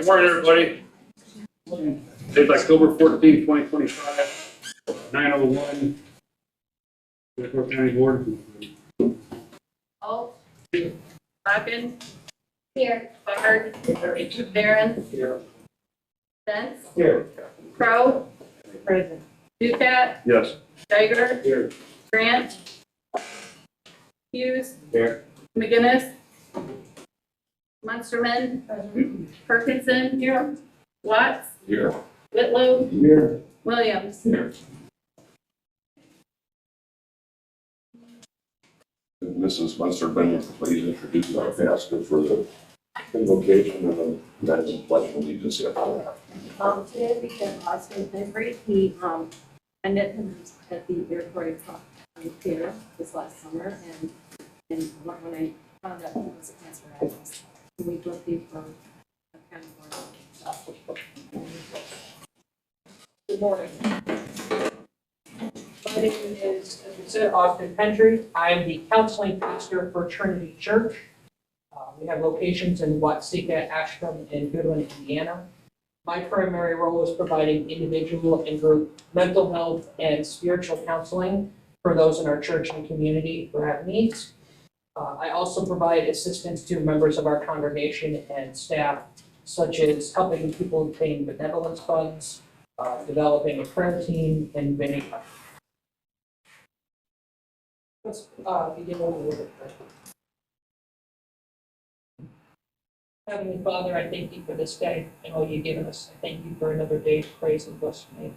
Good morning, everybody. It's October 14, 2025, 9:01. Fairfield County Board. Alt. Bakken. Here. Bard. Barron. Here. Dents. Here. Crow. Present. Ducat. Yes. Geiger. Here. Grant. Hughes. Here. McGinnis. Munsterman. Perkinson. Here. Watts. Here. Whitlow. Here. Williams. Here. Mrs. Munsterman, please introduce our pastor for the invocation and the pledge of allegiance. Today we have Austin Henry. I met him at the airport fair this last summer, and when I found out he was a cancer diagnosis, we both leave from a county board. Good morning. My name is, as we said, Austin Hendry. I'm the counseling pastor for Trinity Church. We have locations in Watsika, Ashburn, and Goodwin, Indiana. My primary role is providing individual and group mental health and spiritual counseling for those in our church and community who have needs. I also provide assistance to members of our congregation and staff, such as helping people obtain benevolence funds, developing a prayer team, and many others. Let's begin with a little bit. Heavenly Father, I thank you for this day and all you've given us. I thank you for another day to praise and bless your name.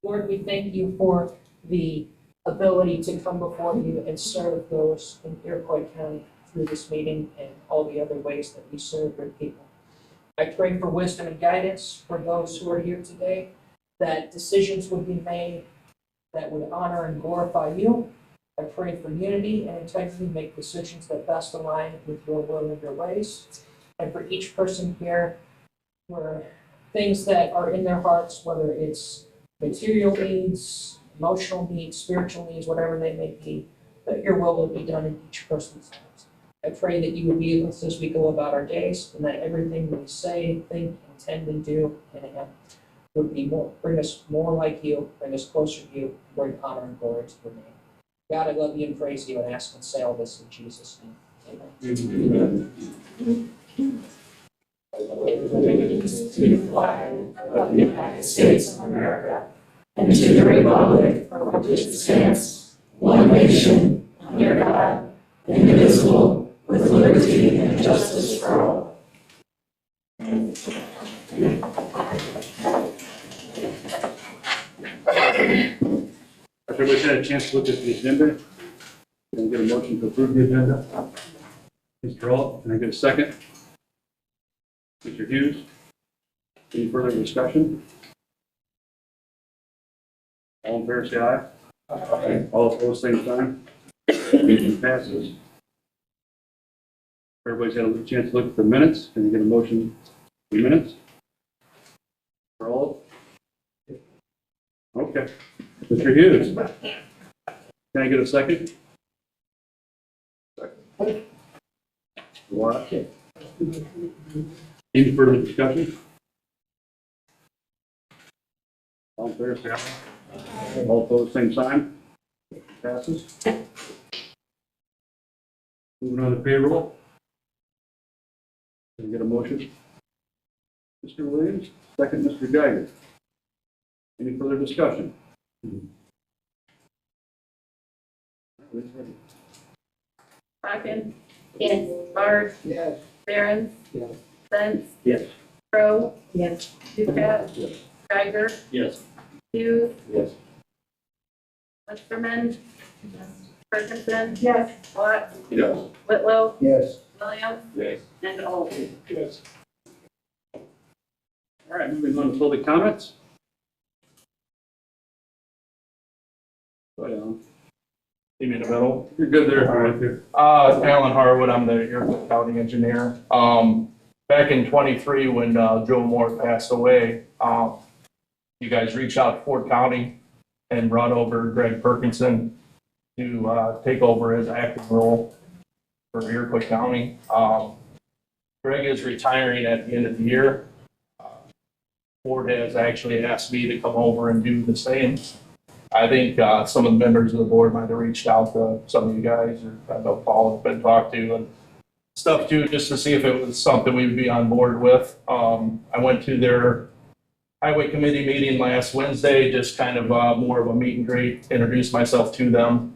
Lord, we thank you for the ability to come before you and serve those in Iroquois County through this meeting and all the other ways that we serve your people. I pray for wisdom and guidance for those who are here today, that decisions would be made that would honor and glorify you. I pray for unity and integrity, make decisions that best align with your will and your ways. And for each person here, where things that are in their hearts, whether it's material needs, emotional needs, spiritual needs, whatever they may be, that your will be done in each person's lives. I pray that you would be with us as we go about our days, and that everything we say, think, intend, and do in Him would be bring us more like you, bring us closer to you, bring honor and glory to your name. God, I love you and praise you and ask and say all this in Jesus' name. Amen. Allegiance to the flag of the United States of America and to the republic for which it stands, one nation, under God, indivisible, with liberty and justice for all. Everybody's had a chance to look at the agenda. Can I get a motion to approve the agenda? Mr. Alt, can I get a second? Mr. Hughes? Any further discussion? All in favor, say aye. Aye. All opposed, same sign. Motion passes. Everybody's had a chance to look at the minutes. Can I get a motion for the minutes? For all? Okay. Mr. Hughes? Can I get a second? Second. What? Any further discussion? All in favor, say aye. All opposed, same sign. Passes. Moving on to payroll. Can I get a motion? Mr. Williams, second Mr. Geiger. Any further discussion? Bakken. Yes. Bard. Yes. Barron. Yes. Dents. Yes. Crow. Yes. Ducat. Yes. Geiger. Yes. Hughes. Yes. Munsterman. Perkinson. Yes. Watts. Yes. Whitlow. Yes. Williams. Yes. And Alt. Yes. All right, moving on to public comments. Go ahead, Alan. You mean the middle? You're good there. All right. Alan Harwood, I'm the Iroquois County engineer. Back in '23, when Joe Moore passed away, you guys reached out to Fort County and brought over Greg Perkinson to take over his acting role for Iroquois County. Greg is retiring at the end of the year, board has actually asked me to come over and do the same. I think some of the members of the board might have reached out to some of you guys, or I know Paul has been talked to and stuff too, just to see if it was something we would be on board with. I went to their highway committee meeting last Wednesday, just kind of more of a meet and greet, introduce myself to them.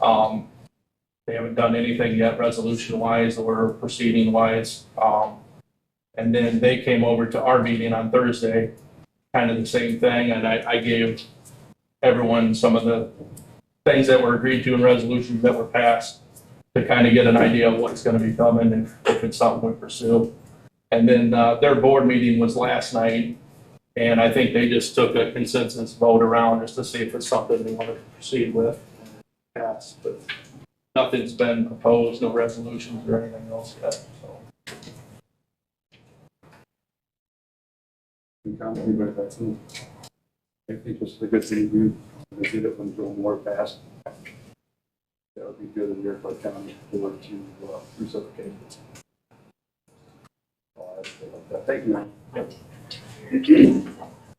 They haven't done anything yet resolution wise or proceeding wise. And then they came over to our meeting on Thursday, kind of the same thing, and I gave everyone some of the things that were agreed to and resolutions that were passed to kind of get an idea of what's going to be coming and if it's something we pursue. And then their board meeting was last night, and I think they just took a consensus vote around just to see if it's something they wanted to proceed with. Pass, but nothing's been proposed, no resolutions or anything else yet, so. I think it's a good thing we did it when Joe Moore passed. That would be good in Iroquois County for to reciprocate. Thank you, man.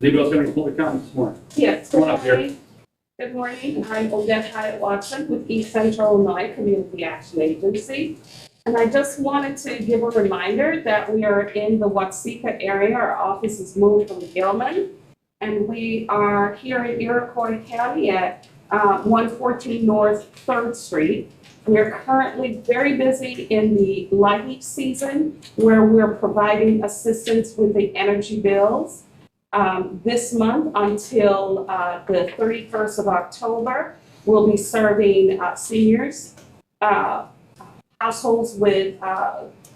Anybody else got any public comments this morning? Yes, Come good on up here. morning. Good morning. I'm Odette Hyatt Watson with East Central Illinois Community Action Agency. And I just wanted to give a reminder that we are in the Watseka area. Our office is moved from Gilman. And we are here in Iroquois County at 114 North 3rd Street. We're currently very busy in the light season where we're providing assistance with the energy bills. This month until the 31st of October, we'll be serving seniors, households with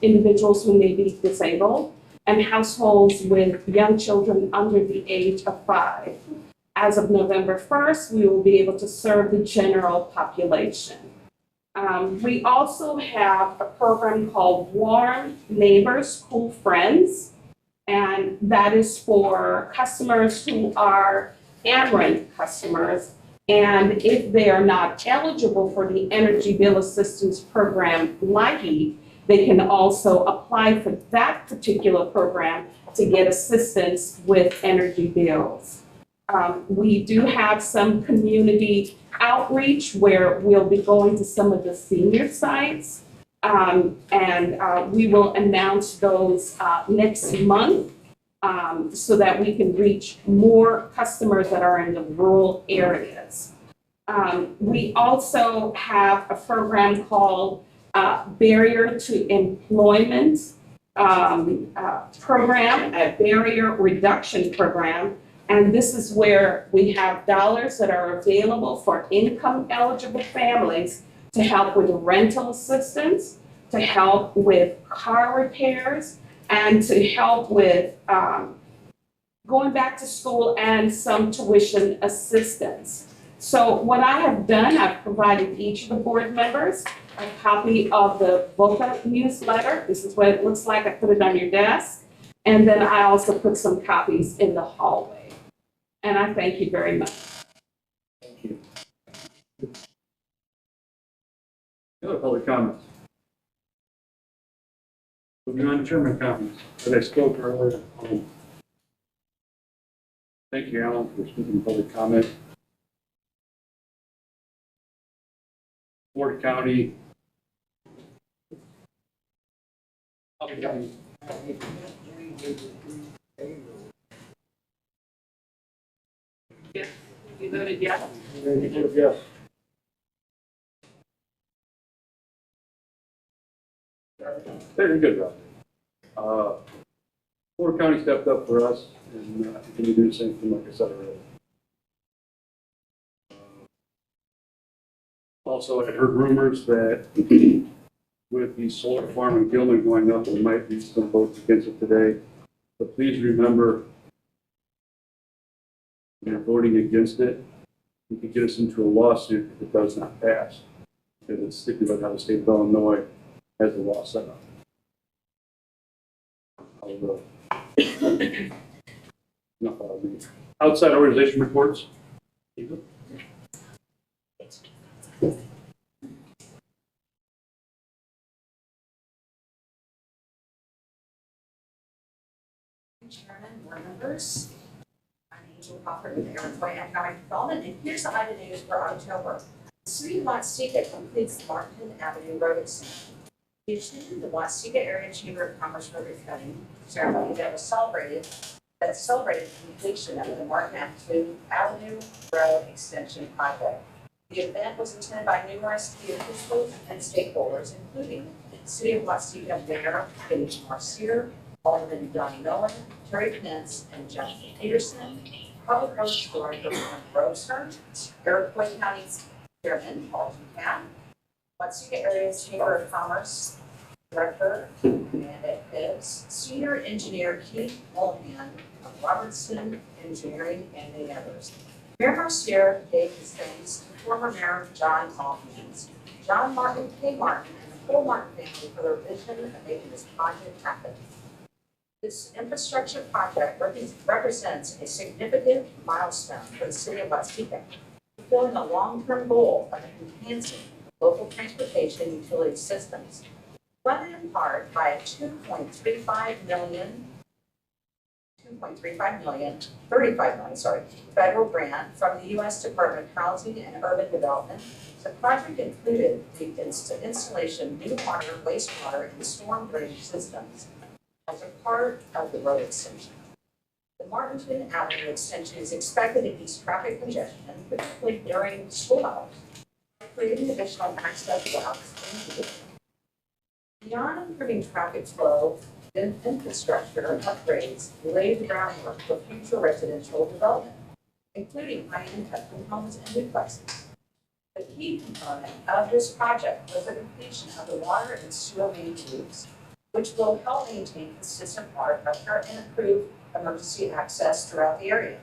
individuals who may be disabled, and households with young children under the age of 5. As of November 1st, we will be able to serve the general population. We also have a program called Warm Neighbors, Cool Friends, and that is for customers who are Ameren customers. And if they are not eligible for the Energy Bill Assistance Program, LIHEAP, they can also apply for that particular program to get assistance with energy bills. We do have some community outreach where we'll be going to some of the senior sites. We will announce those next month so that we can reach more customers that are in the rural areas. We also have a program called Barrier to Employment program, a barrier reduction program. And this is where we have dollars that are available for income eligible families to help with rental assistance, to help with car repairs, and to help with going back to school and some tuition assistance. So what I have done, I've provided each of the board members a copy of the VOCA newsletter. This is what it looks like. I put it on your desk. And then I also put some copies in the hallway. And I thank you very much. Thank you. Any other public comments? Moving on to chairman comments that I spoke earlier. Thank you, Alan, for speaking public comment. Ford County. You voted yes? Yes. Very good, Rob. Ford County stepped up for us and continue to do the same thing, like I said earlier. Also, I heard rumors that with the solar farm in Gilman going up, there might be some votes against it today. But please remember, when you're voting against it, you could get us into a lawsuit if it does not pass, because it's stipulated how the state of Illinois has the law set up. Enough out of me. Outside organization reports. Chairman, board members. I'm Angel Crawford with Arizona Economic Development, and here's the item news for October. The city of Watsika completes the Martin Avenue Road extension. We attended the Watsika Area Chamber of Commerce ribbon cutting ceremony that celebrated the completion of the Martin Avenue Road extension project. The event was attended by numerous key officials and stakeholders, including City of Watsika Mayor Paige Marcier, Alderman Donnie Miller, Terry Pence, and Justin Peterson, Public Works Director Ron Roser, Iroquois County Chairman Paul Camp, Watsika Area Chamber of Commerce Director Amanda Hibbs, Senior Engineer Keith Mullihan of Robertson Engineering, and many others. Mayor Marcier gave his thanks to former Mayor John Hawkins, John Martin K. Martin, and the whole Martin family for their vision of making this project happen. This infrastructure project represents a significant milestone for the city of Watsika, fulfilling a long-term goal of enhancing local transportation utility systems, funded in part by a $35 million, federal grant from the U.S. Department of Housing and Urban Development. The project included the installation of new water, wastewater, and storm drainage systems as a part of the road extension. The Martin Avenue extension is expected to ease traffic congestion, particularly during school hours, creating additional access routes. Beyond improving traffic flow, infrastructure upgrades lay the groundwork for future residential development, including high-income homes and duplexes. The key component of this project was the completion of the water and sewer main loops, which will help maintain consistent water pressure and improve emergency access throughout the area.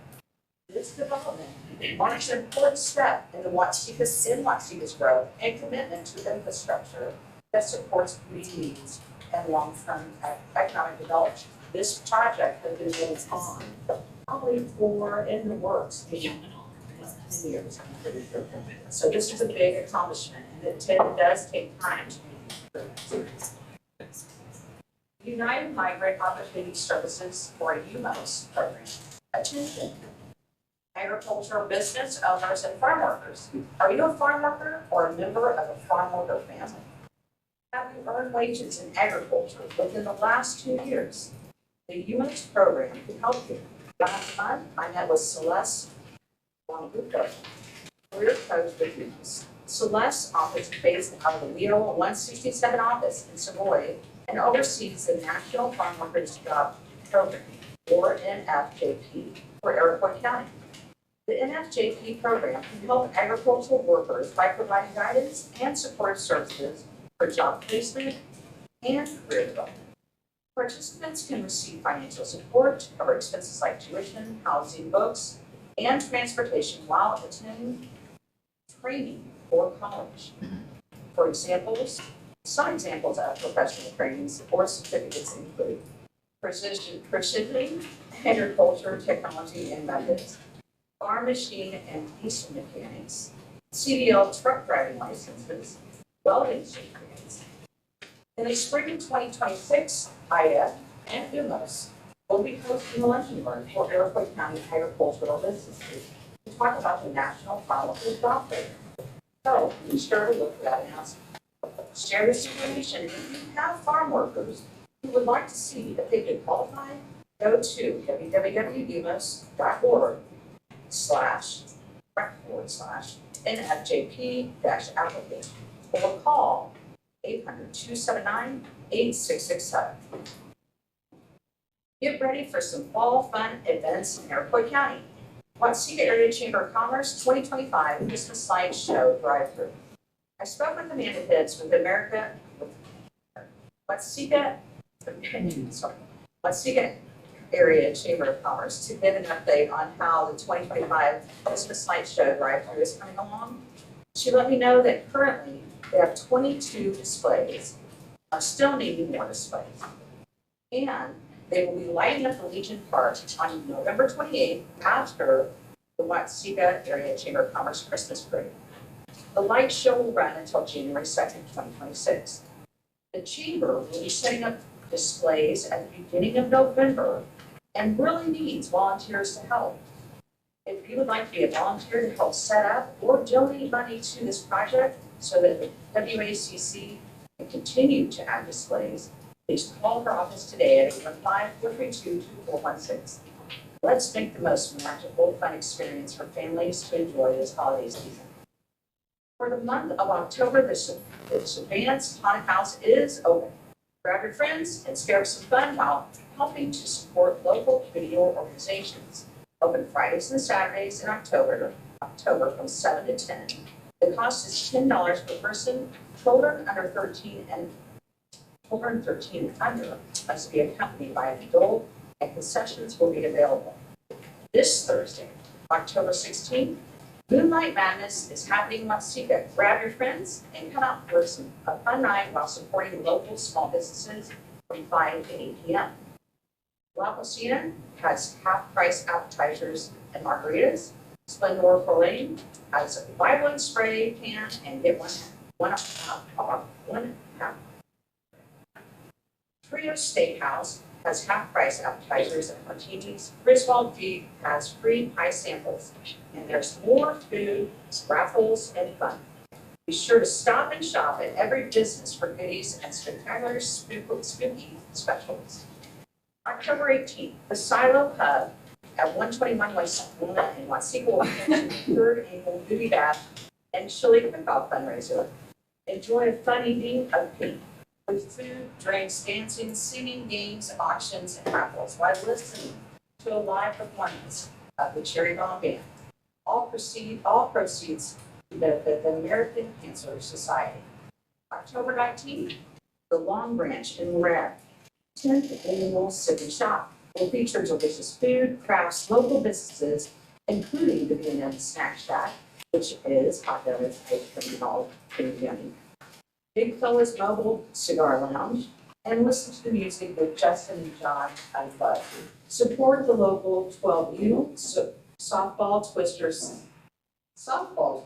This development marks an important step in Watsika's growth and commitment to infrastructure that supports community needs and long-term economic development. This project has been going on probably in the works, maybe 10 years. So this is a big accomplishment, and it does take time to make. United Migrant Opportunity Services, or UMOS program. Attention, agricultural business owners and farm workers. Are you a farm worker or a member of a farm worker family? Have you earned wages in agriculture within the last 2 years? The UMOS program can help you. Last month, I met with Celeste Longuco, career coach with UMOS. Celeste's office is based out of the Leo 167 office in Savoy and oversees the National Farm Workers Job Program, or NFJP, for Iroquois County. The NFJP program can help agricultural workers by providing guidance and support services for job placement and career development. Participants can receive financial support to cover expenses like tuition, housing, books, and transportation while attending training or college. For examples, some examples of professional trainings or certificates include precision agriculture technology and methods, farm machine and diesel mechanics, CDL truck driving licenses, welding certificates. In the spring of 2026, IF and UMOS will be hosting a luncheon learn for Iroquois County agricultural businesses to talk about the National Farm Workers Job Program. So be sure to look for that announcement. Share this information. If you have farm workers who would like to see if they can qualify, go to www.www.org/NFJP-application or call 800-279-8667. Get ready for some fall fun events in Iroquois County. Watsika Area Chamber of Commerce 2025 Christmas Light Show drive-thru. I spoke with Amanda Hibbs with Watsika Area Chamber of Commerce to give an update on how the 2025 Christmas Light Show drive-thru is coming along. She let me know that currently they have 22 displays, are still needing more displays. And they will be lighting up the Legion Park on November 28th after the Watsika Area Chamber of Commerce Christmas parade. The light show will run until January 2nd, 2026. The Chamber will be setting up displays at the beginning of November and really needs volunteers to help. If you would like to be a volunteer to help set up or donate money to this project so that the WACC can continue to add displays, please call her office today at 815-432-2416. Let's make the most magical, fun experience for families to enjoy this holiday season. For the month of October, the Savannah's Haunted House is open. Grab your friends and scare some fun while helping to support local community organizations. Open Fridays and Saturdays in October from 7 to 10. The cost is $10 per person. Children 13 and under must be accompanied by an adult, and concessions will be available. This Thursday, October 16th, Moonlight Madness is happening in Waseca. Grab your friends and come out for a fun night while supporting local small businesses from 5 to 8 p.m. La Cocina has half-price appetizers and margaritas. Splendor Lane has a buy one spray can and get one half. Trio Steakhouse has half-price appetizers and martinis. Griswold Jeep has free pie samples. And there's more food, raffles, and fun. Be sure to stop and shop at every business for goodies and spectacular spooky specials. October 18th, the Silo Hub at 121 West Luna in Waseca will feature the third annual Booty Bath and Chili Cook-Off fundraiser. Enjoy a fun evening of pink with food, drinks, dancing, singing, games, auctions, and raffles while listening to a live performance of the Cherry Bomb Band. All proceeds to benefit the American Cancer Society. October 19th, the Long Branch in Red 10th Annual Sip and Shop will feature delicious food, crafts, local businesses, including the B&M Snack Shack, which is hot dogs, ice cream, and all pretty yummy. Big Fella's Mobile Cigar Lounge, and listen to the music with Justin and John Unplugged. Support the local 12U softball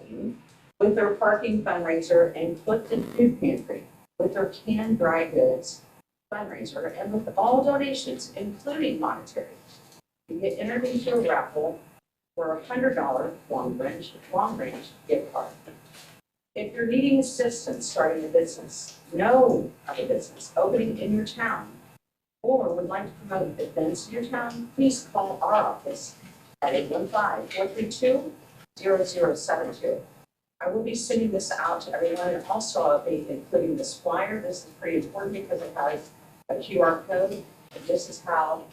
team with their parking fundraiser and Clifton Food Pantry with their canned dry goods fundraiser, and with all donations, including monetary. You get entered into a raffle for a $100 Long Branch gift card. If you're needing assistance starting a business, know of a business opening in your town, or would like to promote events in your town, please call our office at 815-432-0072. I will be sending this out to everyone, and also I'll be including this flyer. This is pretty important because it has a QR code, and this is how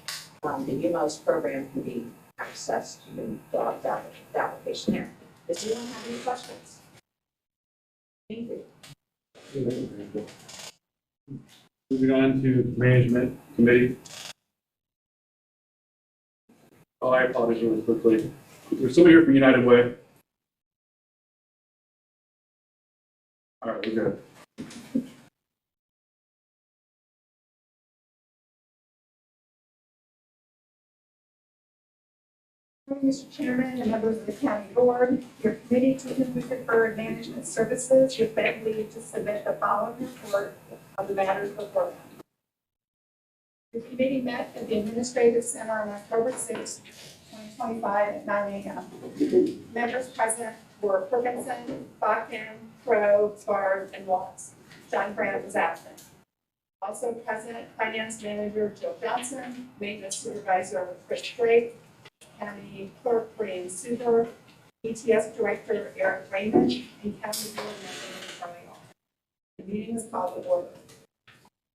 the UMOS program can be accessed. You can fill out the application there. Does anyone have any questions? Thank you. Moving on to management committee. Oh, I apologize really quickly. There's somebody here from United Way. All right, we're good. Mr. Chairman and members of the county board, your committee to whom we refer management services would beg leave to submit the following report of the matters before them. The committee met at the Administrative Center on October 6, 2025 at 9 a.m. Members present were Ferguson, Bakken, Crow, Bard, and Watts. John Grant was absent. Also present, Finance Manager Jill Johnson, Maintenance Supervisor Chris Drake, County Clerk Brian Suber, ETS Director Eric Raymond, and County Board Member Charlie Hall. The meeting was called to order.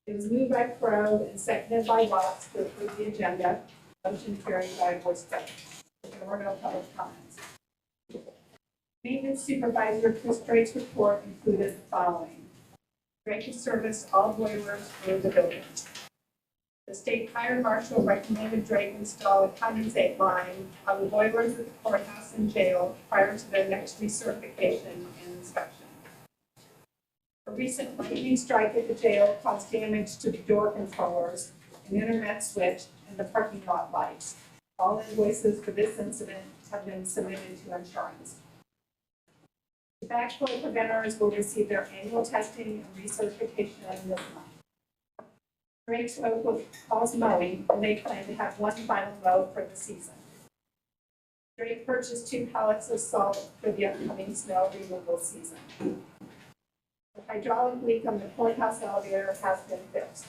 It was moved by Crow and seconded by Watts to approve the agenda. Motion carried by voice vote. There were no public comments. Maintenance Supervisor Chris Drake's report included the following. Drake has serviced all boilers for the building. The state fire marshal recommended Drake install a condensate line on the boilers at the courthouse and jail prior to their next recertification and inspection. A recent lightning strike at the jail caused damage to the door controllers, an internet switch, and the parking lot lights. All invoices for this incident have been submitted to insurance. The backflow preventers will receive their annual testing and recertification this month. Drake's Oak was Paul's mowing, and they plan to have one final mow for the season. Drake purchased 2 pallets of salt for the upcoming snow removal season. The hydraulic leak on the courthouse elevator has been fixed.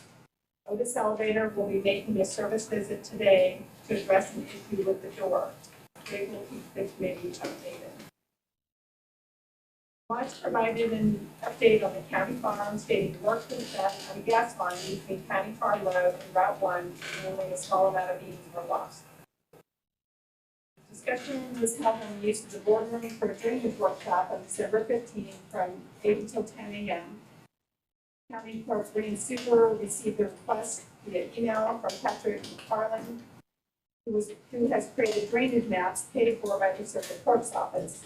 Otis Elevator will be making a service visit today to address an issue with the door. They will keep the committee updated. Watts provided an update on the county farm stating work was done on a gas line between County Farm Road and Route 1, and only a small amount of beans were lost. Discussion was held on the use of the boardroom for a drainage workshop on December 15th from 8 until 10 a.m. County Clerk Green Super received a request via email from Patrick McFarland, who has created drainage maps paid for by the Circuit Clerk's office.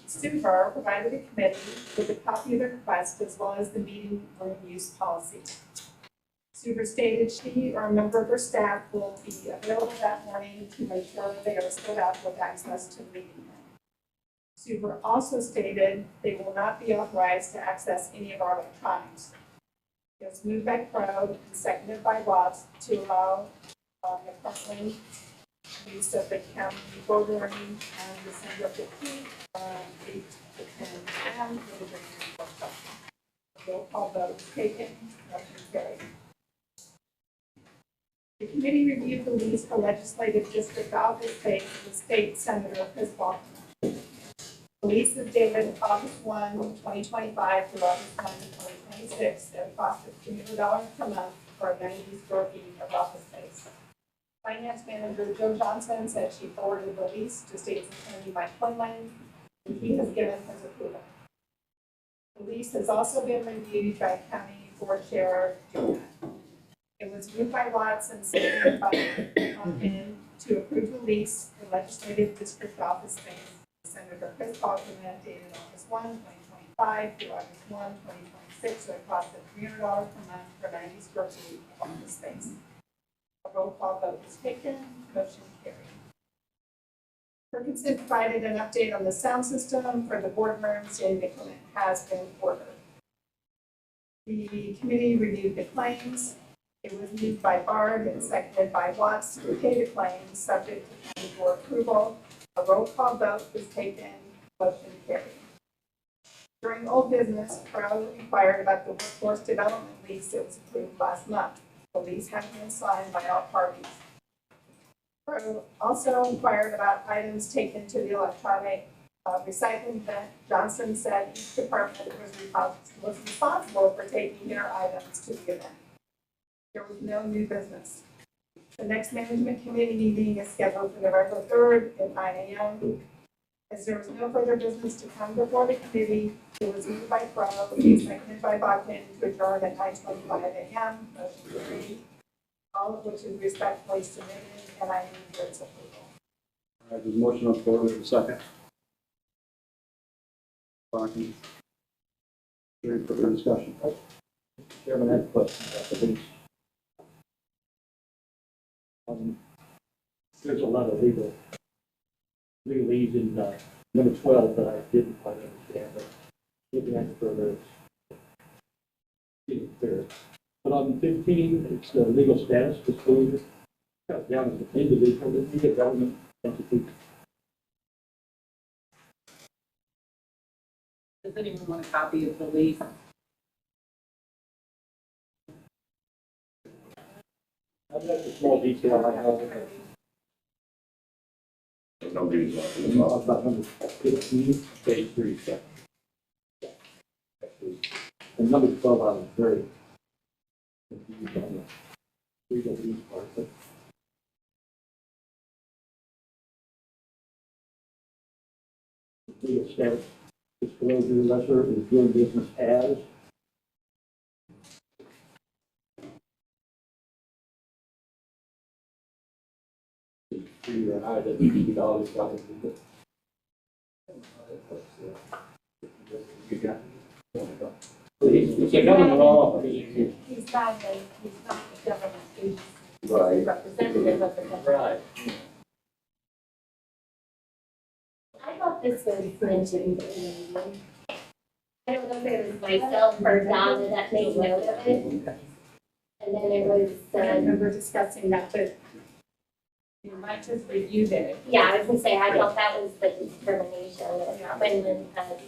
Super provided the committee with a copy of the request as well as the meeting room use policy. Super stated she or a member of her staff will be available that morning to make sure they are stood up with access to the meeting room. Super also stated they will not be authorized to access any of our electronics. It was moved by Crowe and seconded by Watts to allow McFarland use of the county boardroom on December 15th from 8 to 10 a.m. for the drainage workshop. Roll call vote taken, motion carried. The committee reviewed the lease for legislative district office space with State Senator Chris Faulkner. The lease is dated August 1, 2025 through August 1, 2026 at a cost of $300 per month for a 90 square feet of office space. Finance Manager Joe Johnson said she forwarded the lease to State's Attorney Mike Quinlan, and he has given his approval. The lease has also been reviewed by County Board Chair Joe. It was moved by Watts and seconded by Hopkins to approve the lease for legislative district office space. Senator Chris Faulkner dated August 1, 2025 through August 1, 2026 at a cost of $300 per month for 90 square feet of office space. A roll call vote was taken, motion carried. Perkinson provided an update on the sound system for the boardroom, stating the equipment has been ordered. The committee reviewed the claims. It was moved by Bard and seconded by Watts to pay the claims subject to county board approval. A roll call vote was taken, motion carried. During old business, Crowe inquired about the workforce development lease that was approved last month. The lease has been signed by all parties. Crowe also inquired about items taken to the electronic recycling event. Johnson said each department was responsible for taking their items to the event. There was no new business. The next management committee meeting is scheduled for November 3rd at 9 a.m. As there was no further business to come before the committee, it was moved by Crowe, seconded by Bodkin to adjourn at 9:25 a.m. Motion carried, all of which is respectfully submitted, and I need your approval. All right, there's a motion on the floor, there's a second. Barton. Any further discussion? Chairman, I have a question about the lease. There's a lot of legalese in number 12 that I didn't quite understand, but looking at it further, it's clear. But on 15, it's the legal status disclosure. Cut down as an individual, that you get government entity. Does anyone want a copy of the lease? That's a small detail I have. Nobody's on the About number 15, page 3. And number 12, I was very confused on the legal lease part. But legal status disclosure lesser is doing business as. I didn't $50 probably. You got it. It's a government law. He's not the government, he's Right. the representative of the government. Right. I thought this was mentioned in the meeting. I don't know if it was myself or Donna that made note of it. And then it was, I remember discussing that, but you might just review that. yeah, I was gonna say, I thought that was the determination that Quinlan had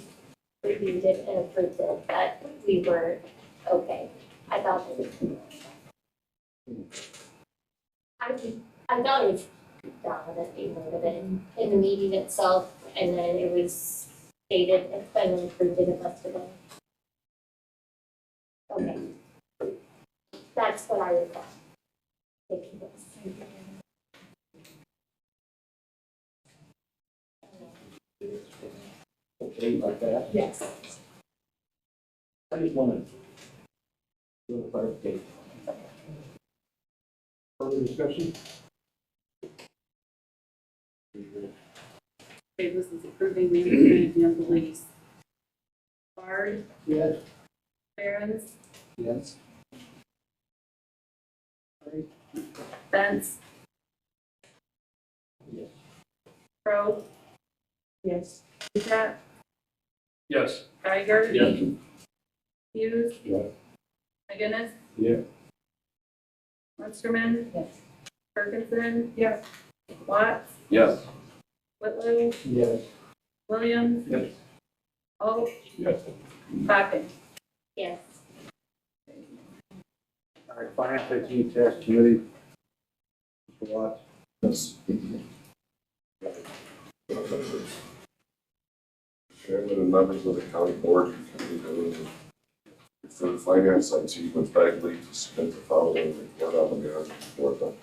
reviewed it and approved it, that we were okay. I thought it was. I thought it was done at the end of it, in the meeting itself, and then it was stated that Quinlan approved it, it must have been. Okay. That's what I recall. Thank you. Okay, like that. Yes. I just want to do a clarification. Further discussion? Okay, this is approving management and the lease. Bard, Yes. Barons, Yes. Benz, Yes. Crowe, Yes. Hucat, Yes. Geiger. Yes. Hughes. Yes. McGinnis, Yeah. Munsterman. Yes. Ferguson, Yes. Watts, Yes. Whitlow, Yes. Williams. Yes. Oh, Yes. Hawkins. Yes. All right, Finance IT Task Committee. Mr. Watts. Yes. Chairman and members of the county board, for the finance IT, with Bagley to submit the following report on the management report.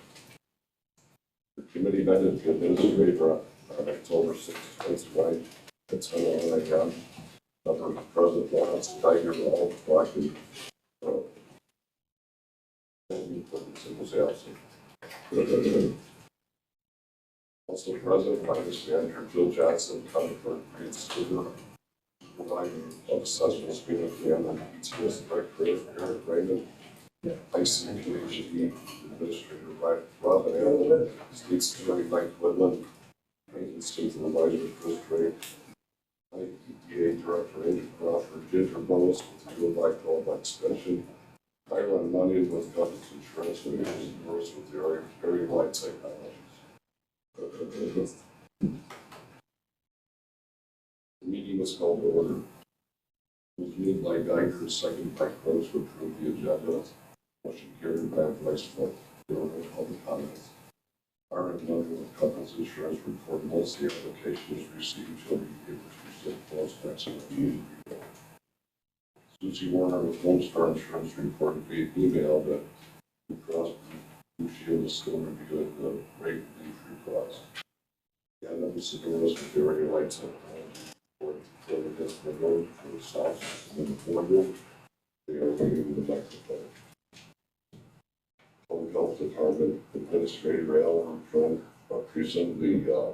The committee met at the administrator on October 6th, 2020, at 10:11 a.m. Members present, Lawrence, Geiger, all Blackman, and was absent. Also present, Finance Manager Jill Johnson, County Clerk Reed Studer, providing of assessments being again on ETS Director Eric Raymond, ICPHE Administrator Robin Allen, State Secretary Mike Whitman, State Supervisor Chris Drake, IEPA Director Andrew Crawford, Ginger Bowles, with the U.S. Call extension, Ireland Money with Government Insurance, and Rose with the area wide technologies. The meeting was called to order. It was moved by Geiger, second by Crowe to approve the agenda. Motion carried by Vice President. There were no public comments. Ireland Money with Government Insurance report, once the application is received, shall be able to receive closed action. Susie Warner with Lone Star Insurance reported via email that Blue Cross Blue Shield is still reviewing the rate relief request. And then Sedora with the area light technology for the Pittsburgh Road for the south and the border. They are waiting the microphone. Public Health Department Administrator Alan Trump presented the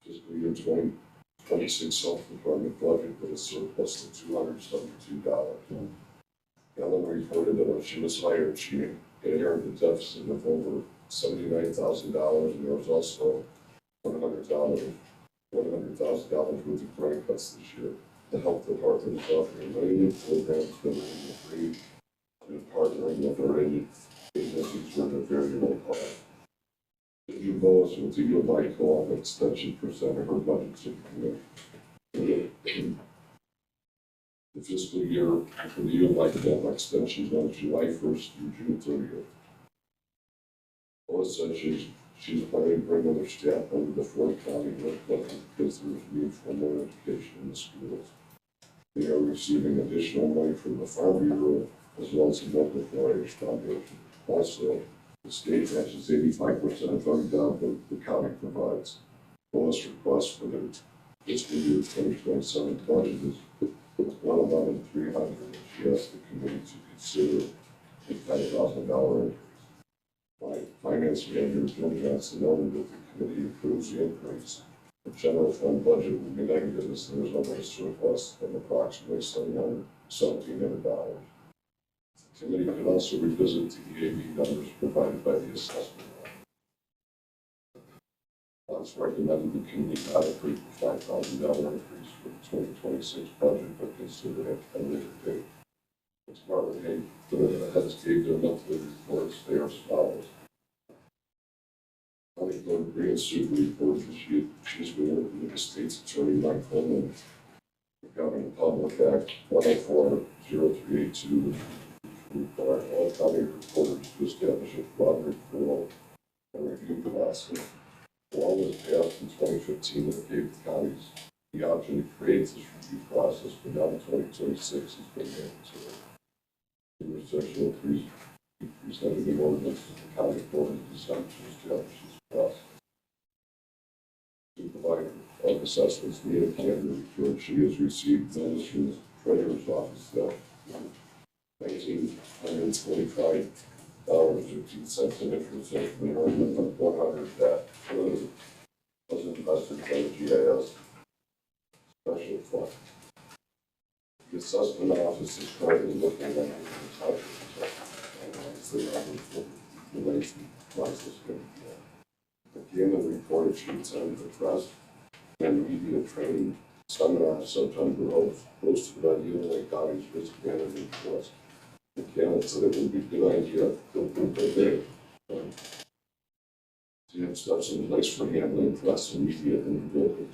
fiscal year 2026 Health Department budget with a surplus of $272. Ellen reported that when she was hired, she inherited a deficit of over $79,000, and there was also $100,000 worth of grant cuts this year. The health department is offering many new programs that are free and partnering with our agencies with a very low cost. Ginger Bowles with the U.S. Co-op extension presented her budget to the committee. The fiscal year for the U.S. Co-op extension runs July 1st through June 30th. Bowles said she's planning to bring other staff under the Fort County work budget because there is need for more education in the schools. They are receiving additional money from the Farm Bureau as well as the local 4-H Foundation. Also, the state matches 85% of funding that the county provides. Lowest request for the fiscal year 2027 budget is $1,300. She asked the committee to consider a $5,000 increase. My finance manager, Jill Johnson, noted that the committee approves the increase. The general fund budget will be negative as there is only a surplus of approximately $1,700. The committee could also revisit the EAB numbers provided by the assessment. It's recommended the committee not approve the $5,000 increase for the 2026 budget, but consider it at a later date. Department heads gave their monthly reports. They are as follows. County Clerk Green Super report that she's been working with the state's attorney Mike Coleman regarding Public Act 104-0382, require all county reporters to establish a fraud referral and review process. The law was passed in 2015 that gave the counties the option to create this review process, but now in 2026 it's been mandatory. The restriction presented an ordinance that the county board has decided to establish this process. Supervisor of assessments, Mia Cantor, reported she has received notice from the treasurer's office that $1,925.15 in interest has been earned on 100 that was invested by the GIS special fund. The assessment office is currently looking at the township relates to process. McKinnon reported she attended the press and media training seminar in September hosted by the UNLA County's Risk Management Trust. McKinnon said it would be a good idea to put to have steps in place for handling press and media in the building.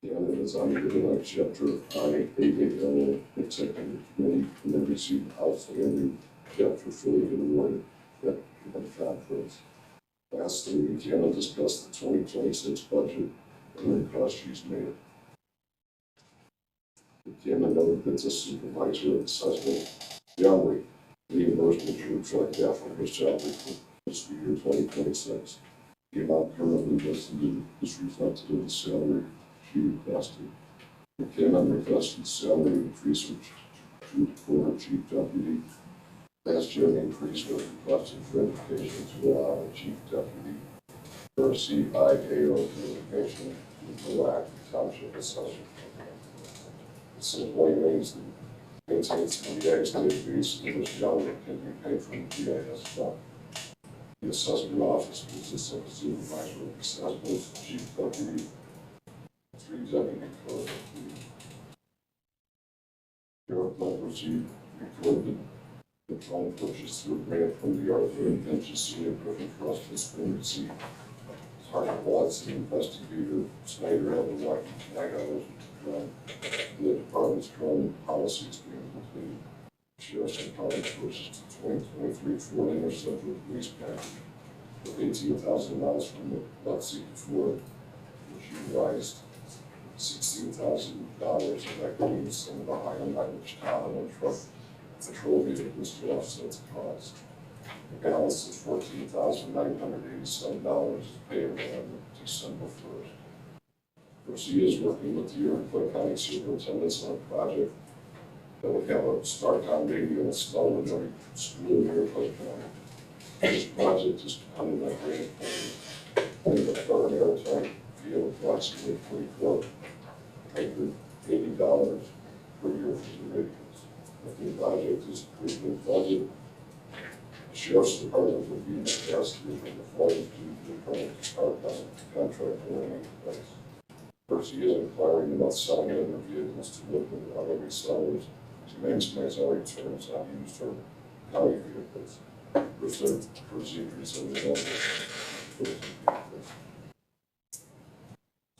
McKinnon is on the UNLA chapter I-880 executive committee and then received outstanding chapter affiliate award at the conference. Lastly, McKinnon discussed the 2026 budget and the cost she's made. McKinnon noted that the supervisor of assessment salary reimbursement should reflect half of her salary for fiscal year 2026. The amount currently listed is reflected in the salary she requested. McKinnon requested salary increase for her chief deputy. Last year, an increase was requested for education to allow the chief deputy for a CIAO designation to the lack of township assessment. This employee maintains the GIS database in which Yellow can be paid from the GIS fund. The assessment office consists of a supervisor of assessments, chief deputy, 3 deputy clerks. Sheriff Leprosy recorded the fund purchased through a grant from the Arthur and Pension and Griffin Trust has been received. Sergeant Watson, investigator Snyder, had the right to 9 hours of the department's current policies being completed. Sheriff's Department purchased a 2023 Ford Interceptor police package for $18,000 from the Lexi Ford, which utilized $16,000 of equity in some of the higher mileage Tahoe truck patrol vehicles to offset the cost. The balance is $14,987 payable on December 1st. Garcia is working with the Iroquois County Superintendents on a project that will have a StarCom radio installed in every school in Iroquois County. This project is dependent on grant funding and the Florida Maritime via approximately $4,480 per year for the radios. If the project is approved in budget, the Sheriff's Department will be asked to the funds due to the current StarCom contract remaining in place. First, he is inquiring about selling other vehicles to local auto resellers to maximize our returns on used or county vehicles. Procedures and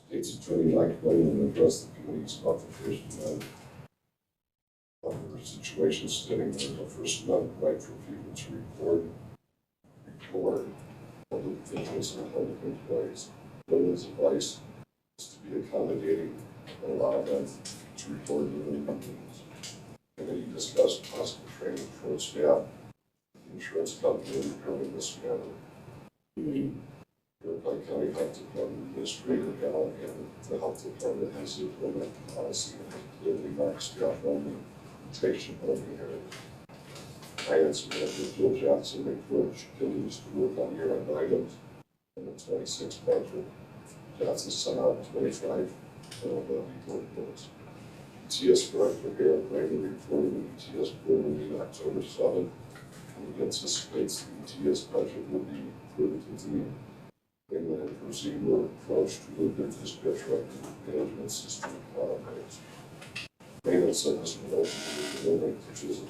State's Attorney Mike Coleman addressed the committee's application on the situation stating that the First Amendment right for people to record public officials and public employees. Coleman's advice is to be accommodating and allow them to record their own meetings. The committee discussed possible training for its staff, the insurance company regarding this matter. The Iroquois County Health Department Administrator Alan and the Health Department has implemented policy and clearly marks staff only, patient only areas. Finance Manager Jill Johnson reported she continues to work on year-end items in the 26 budget. Johnson sent out 25 report bills. ETS Director Eric Raymond reported an ETS board meeting October 7th, and he anticipates the ETS budget will be approved at the meeting. Raymond and Percy were approached to look at dispatch record management system cloud-based. Maintenance of this building, which is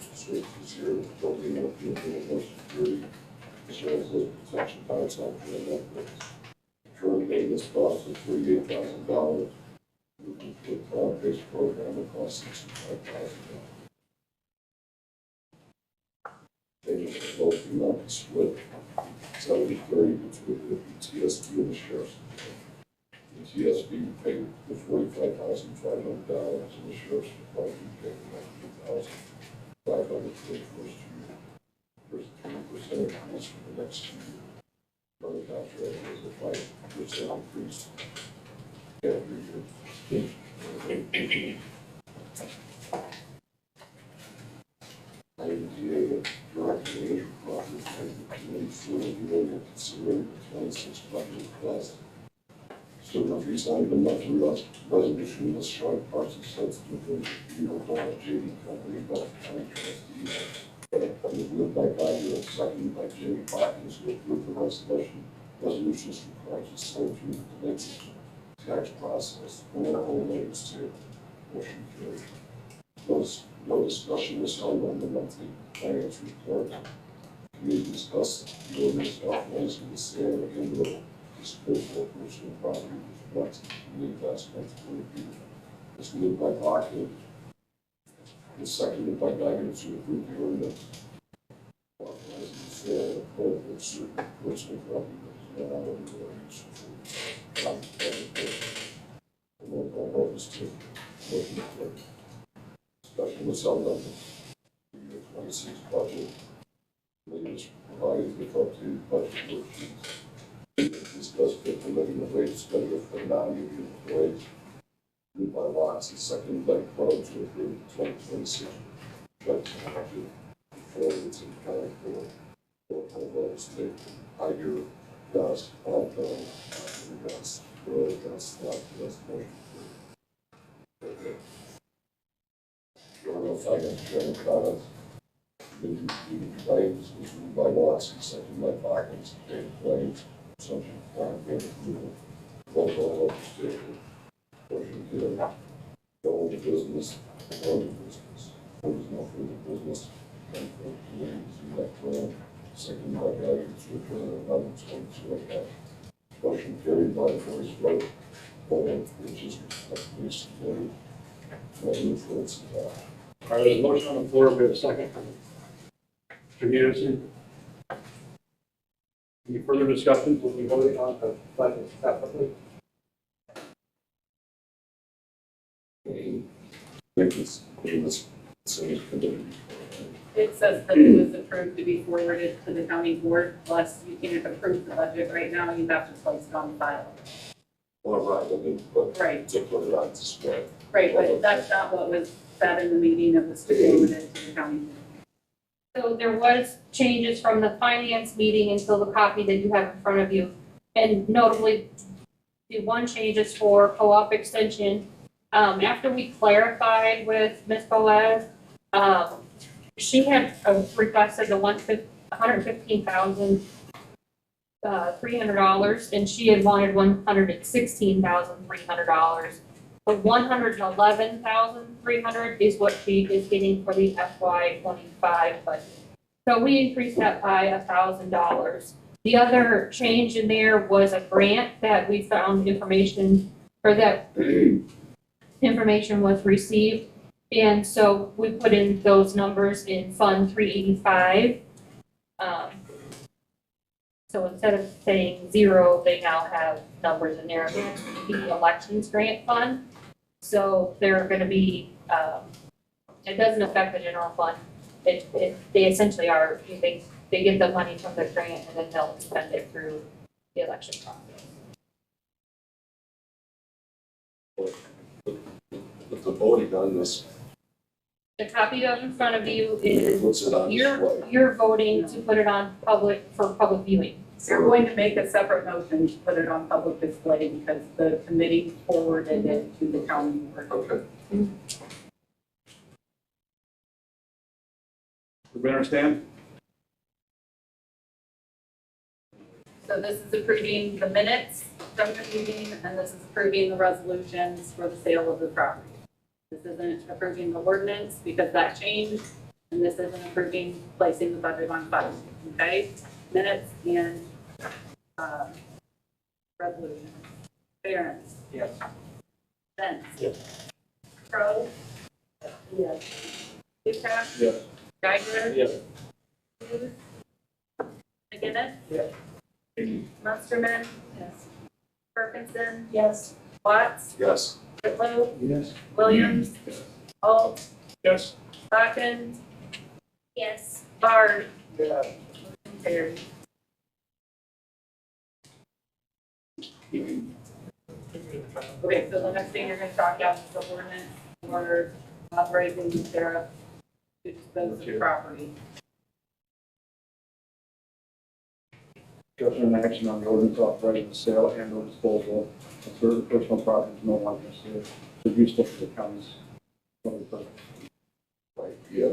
zero, building of the building security, as well as the protection parts on the upgrades. Current maintenance cost of $38,000. Moving to a cloud-based program that costs $65,000. Payments are both not split 70-30 between the TSB and the sheriff's department. The TSB paid the $45,500 and the sheriff's department paid $19,500 for the first 3% increase for the next 2 years. Another contract is a 5% increase every year. IMDA Director Andrew Crawford thanked the committee for reviewing and considering the 26 budget request. So resigned the monthly resolution was showing parts of sensitive review by JD Company by the county trustee. And was moved by Geiger and seconded by Jamie Hawkins to approve the resolutions for parts of the next tax process and all relates to motion carried. No discussion was held on the monthly finance report. Committee discussed the ordinance authorizing the sale of indoor disposal of personal property was late last month for review. It was moved by Hawkins and seconded by Geiger to approve the ordinance authorizing the sale of certain personal property that is not allowed or used for roll call vote is taken. Motion carried. Discussion was held on the year 26 budget. Committee was provided with updated budget worksheets. Discussed implementing the wage schedule for non-union employees. Moved by Watts and seconded by Crowe to approve the 2026 budget forward to the county board. Roll call vote is taken. Iger, yes. Alto, yes. Crowe, yes. Watts, yes. Motion carried. Journal Finance Chairman comments. Committee reviewed claims was moved by Watts and seconded by Hawkins. Paid claims, subject to board approval. Roll call vote is taken. Motion carried. Go to business. Go to business. There was no further business. And for committee to that plan. Seconded by Geiger to adjourn another 22 account. Motion carried by voice vote. All which is please committee. No influence of that. All right, there's a motion on the floor. We have a second. Mr. Hughes. Any further discussions? Will we vote on the budget separately? It says that it was approved to be forwarded to the county board, plus you can't approve the budget right now, you have to place it on file. Well, right, I mean, but Right. to put it on display. Right, but that's not what was said in the meeting, it was to forward it to the county board. So there was changes from the finance meeting until the copy that you have in front of you. And notably, the one change is for co-op extension. After we clarified with Ms. Boaz, she had requested the $115,300, and she had wanted $116,300. The $111,300 is what she is getting for the FY25 budget. So we increased that by $1,000. The other change in there was a grant that we found information, or that information was received. And so we put in those numbers in Fund 385. So instead of saying 0, they now have numbers in there. The elections grant fund. So they're going to be, it doesn't affect the general fund. They essentially are, they get the money from the grant and then they'll spend it through the election process. But the voting on this, The copy you have in front of you is, puts it on display. you're voting to put it on for public viewing. You're going to make a separate motion to put it on public display because the committee forwarded it to the county board. Okay. Everybody understand? So this is approving the minutes from the meeting, and this is approving the resolutions for the sale of the property. This isn't approving the ordinance because that changed, and this isn't approving placing the budget on file, okay? Minutes and, resolution. Barron. Yes. Benz. Yes. Crowe. Yes. Duca. Yes. Geiger. Yes. Hughes. McGinnis. Yes. Musterman. Yes. Perkinson. Yes. Watts. Yes. Whitlow. Yes. Williams. Alt. Yes. Hawkins. Yes. Bard. Yes. Carried. Okay, so the next thing you're gonna talk about is the ordinance for authorizing the sheriff to dispose of property. Discussion and action on the ordinance authorizing the sale and or disposal of certain personal property no longer considered to be useful for the county's public purpose. Right, yeah.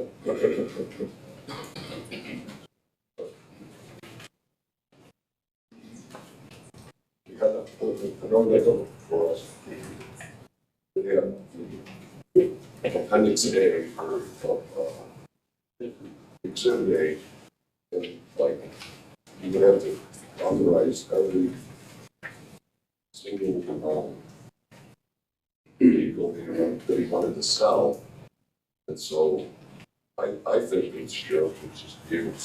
We had a normal for us. Yeah. Appendix A for, exhibit A, and like, you would have to authorize every single, vehicle that he wanted to sell. And so, I think the sheriff would just be able to,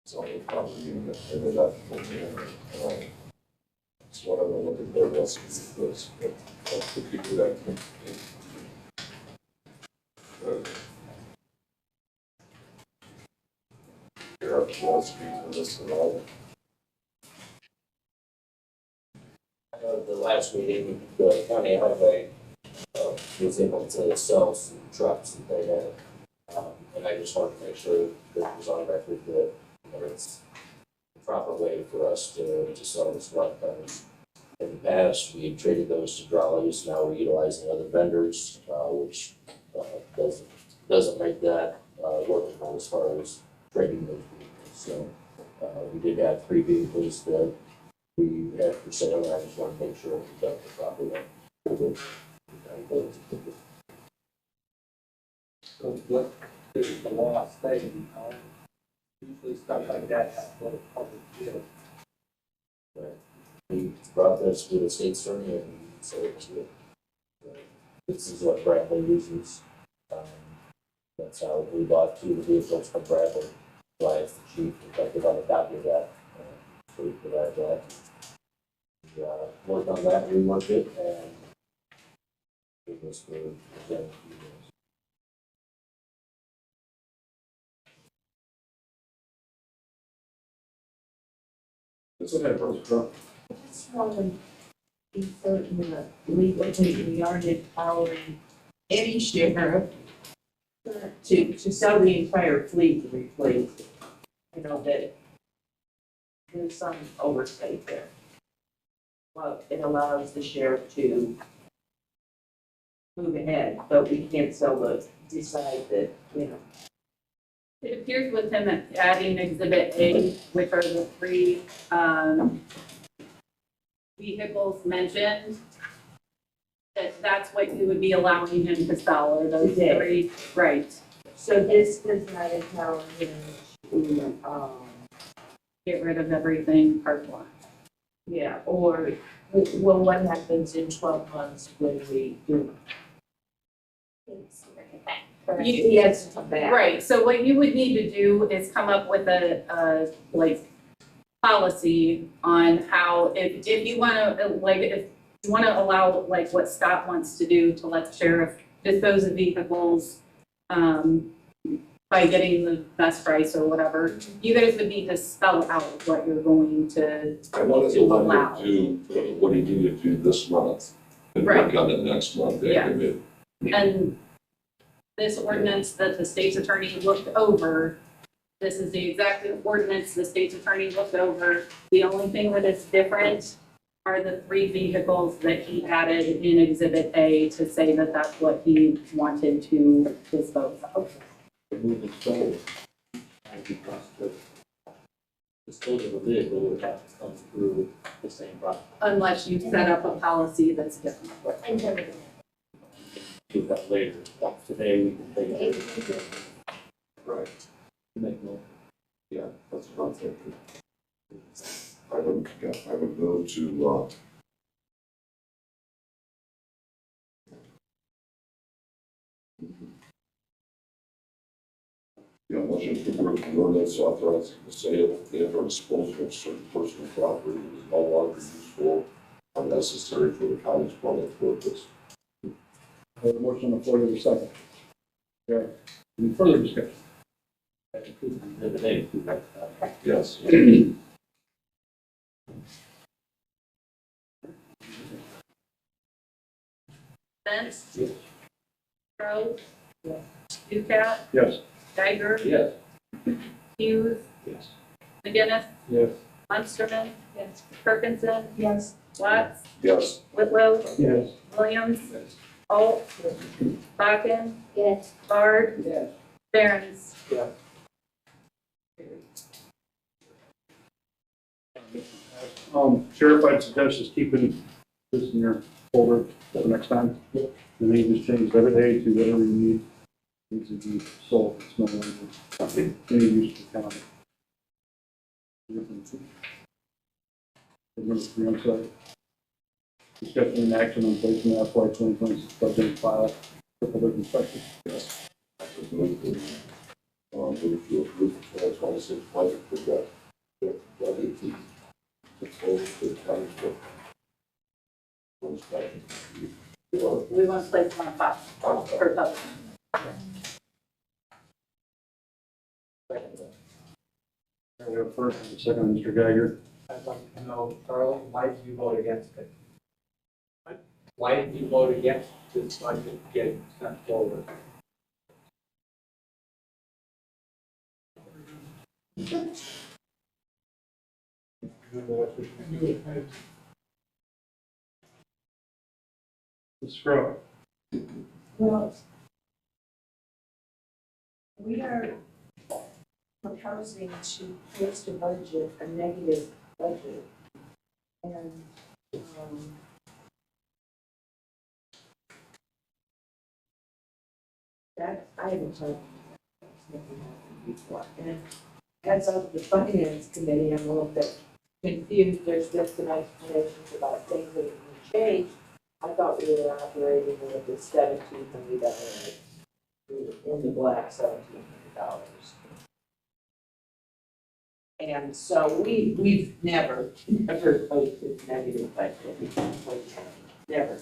sell the property in an ethical manner. So I don't know what the board wants to do with this, but the people that sheriff wants to be to this at all. The last meeting, the county highway was able to sell some trucks that they had. And I just wanted to make sure that it was on record that, it's the proper way for us to sell this truck. In the past, we traded those to Drawleys, now we're utilizing other vendors, which doesn't make that workable as far as trading those vehicles. So we did have 3 vehicles that we had for sale, and I just want to make sure we got the proper way. So what is the law stating? Usually stuff like that has a lot of public view. We brought this to the state attorney and said it was good. This is what Bradley uses. That's how we bought 2 of the vehicles from Bradley. So I asked the chief if I could have a copy of that. So we provided that. We worked on that, reworked it, and it was for presenting to you guys. This is a Just want to be certain that legally we aren't empowering any sheriff to sell the entire fleet to replace it. You know, that there's some oversight there. Well, it allows the sheriff to move ahead, but we can't decide that, It appears with him adding exhibit A, which are the 3, vehicles mentioned, that's what you would be allowing him to sell, or those Today. 3, right? So this does not empower him to, Get rid of everything part 1. yeah, or, well, what happens in 12 months when we do? He has to come back. Right, so what you would need to do is come up with a policy on how, if you wanna, if you wanna allow, what Scott wants to do to let the sheriff dispose of vehicles, by getting the best price or whatever, you guys would need to spell out what you're going to I wanted to let allow. him do what he needed to do this month, and work on it next month, Yeah. and it. And this ordinance that the state's attorney looked over, this is the exact ordinance the state's attorney looked over. The only thing that is different are the 3 vehicles that he added in Exhibit A to say that that's what he wanted to dispose of. Remove the stone. And because the disposal of the vehicle would have to come going through the same process. Unless you set up a policy that's different. And everything. Do that later, like today, we can take it. Right, Make no. yeah, that's what I'm thinking. I would go to, motion to approve the ordinance authorizing the sale and or disposal of certain personal property that is no longer useful or necessary for the county's public purpose. I have a motion on the floor, there's a second. Yeah, any further discussion? That includes the dividend, right? Yes. Spence? Yes. Rose? Ducat? Yes. Geiger? Yes. Hughes? Yes. McGinnis? Yes. Munsterman? Yes. Perkinson? Yes. Watts? Yes. Whitlow? Yes. Williams? Holt? Bakken? Yes. Bard? Yes. Barons? Yes. Sheriff, I'd suggest just keeping this in your folder for the next time. And then you just change debit A to whatever you need. Needs to be sold, it's no longer any use to the county. Number 3, I'm sorry. Discussion and action on placing the FY 2026 budget and file for public inspection. Yes. I would move to approve the 2026 budget for that. Budget to propose to the county's book. We want to place them on file for public. We have first and a second, Mr. Geiger. I'd like to know, Charlie, why did you vote against it? Why did you vote against this budget getting sent forward? Ms. Scruggs. Well, we are proposing to post a budget, a negative budget. And, that I haven't heard before. And as of the finance committee, I'm a little bit confused. There's just some explanations about things that have changed. I thought we were operating with the $1,700, in the black $1,700. And so we've never posted negative budget. Never.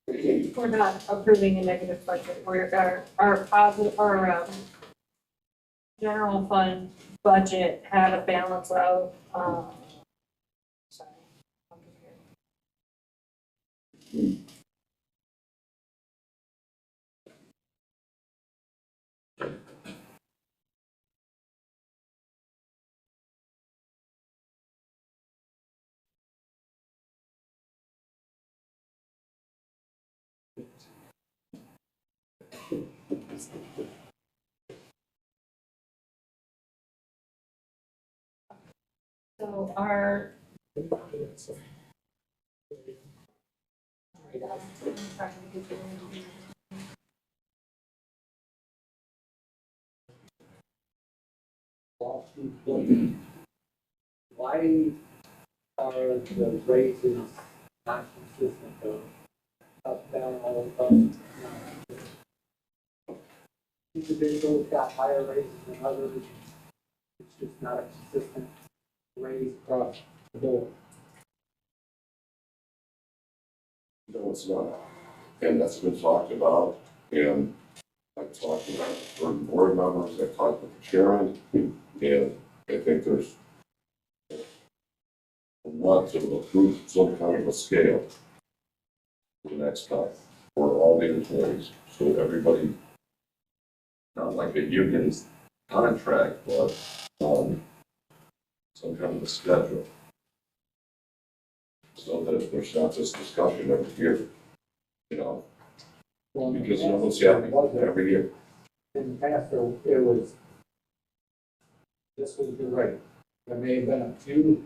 We're not approving a negative budget. Our positive, general fund budget had a balance of, sorry. So our. Why are the raises not consistent though? Up, down, all up? Individuals got higher raises than others. It's just not a consistent raise across the board. No, it's not. And that's been talked about, and I've talked about certain board members, I've talked with the chairman, and I think there's a want to approve some kind of a scale for the next time for all the employees, so everybody, not like a union's contract, but some kind of a schedule. So that there's not this discussion every year, you know, because you know what's happening every year. In the past, it was, this was the rate. There may have been a few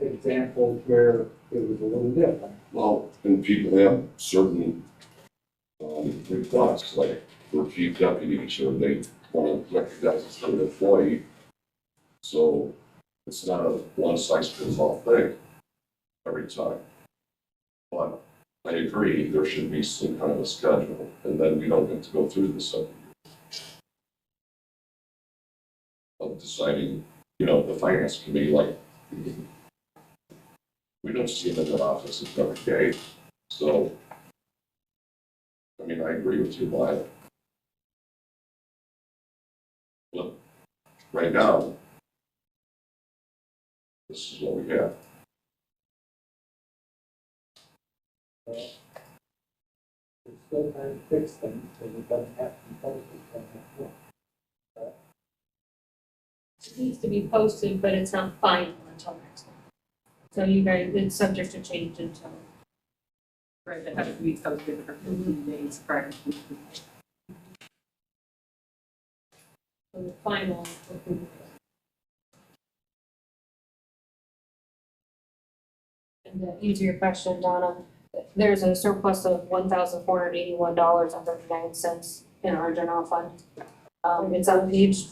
examples where it was a little different. Well, and people have certain, requests, like for chief deputies, or they want to recognize a certain employee. So it's not a one size fits all thing every time. But I agree, there should be some kind of a schedule, and then we don't get to go through this every year. Of deciding, the finance committee, like, we don't see them in the offices every day, so, I mean, I agree with you, but look, right now, this is what we have. It's still trying to fix things, because it doesn't have to be posted. It needs to be posted, but it's not final until next month. So you guys, it's subject to change until. Right, that has to be posted for 15 days prior to. So the final. And to answer your question, Donna, there's a surplus of $1,481.39 in our general fund. It's on page.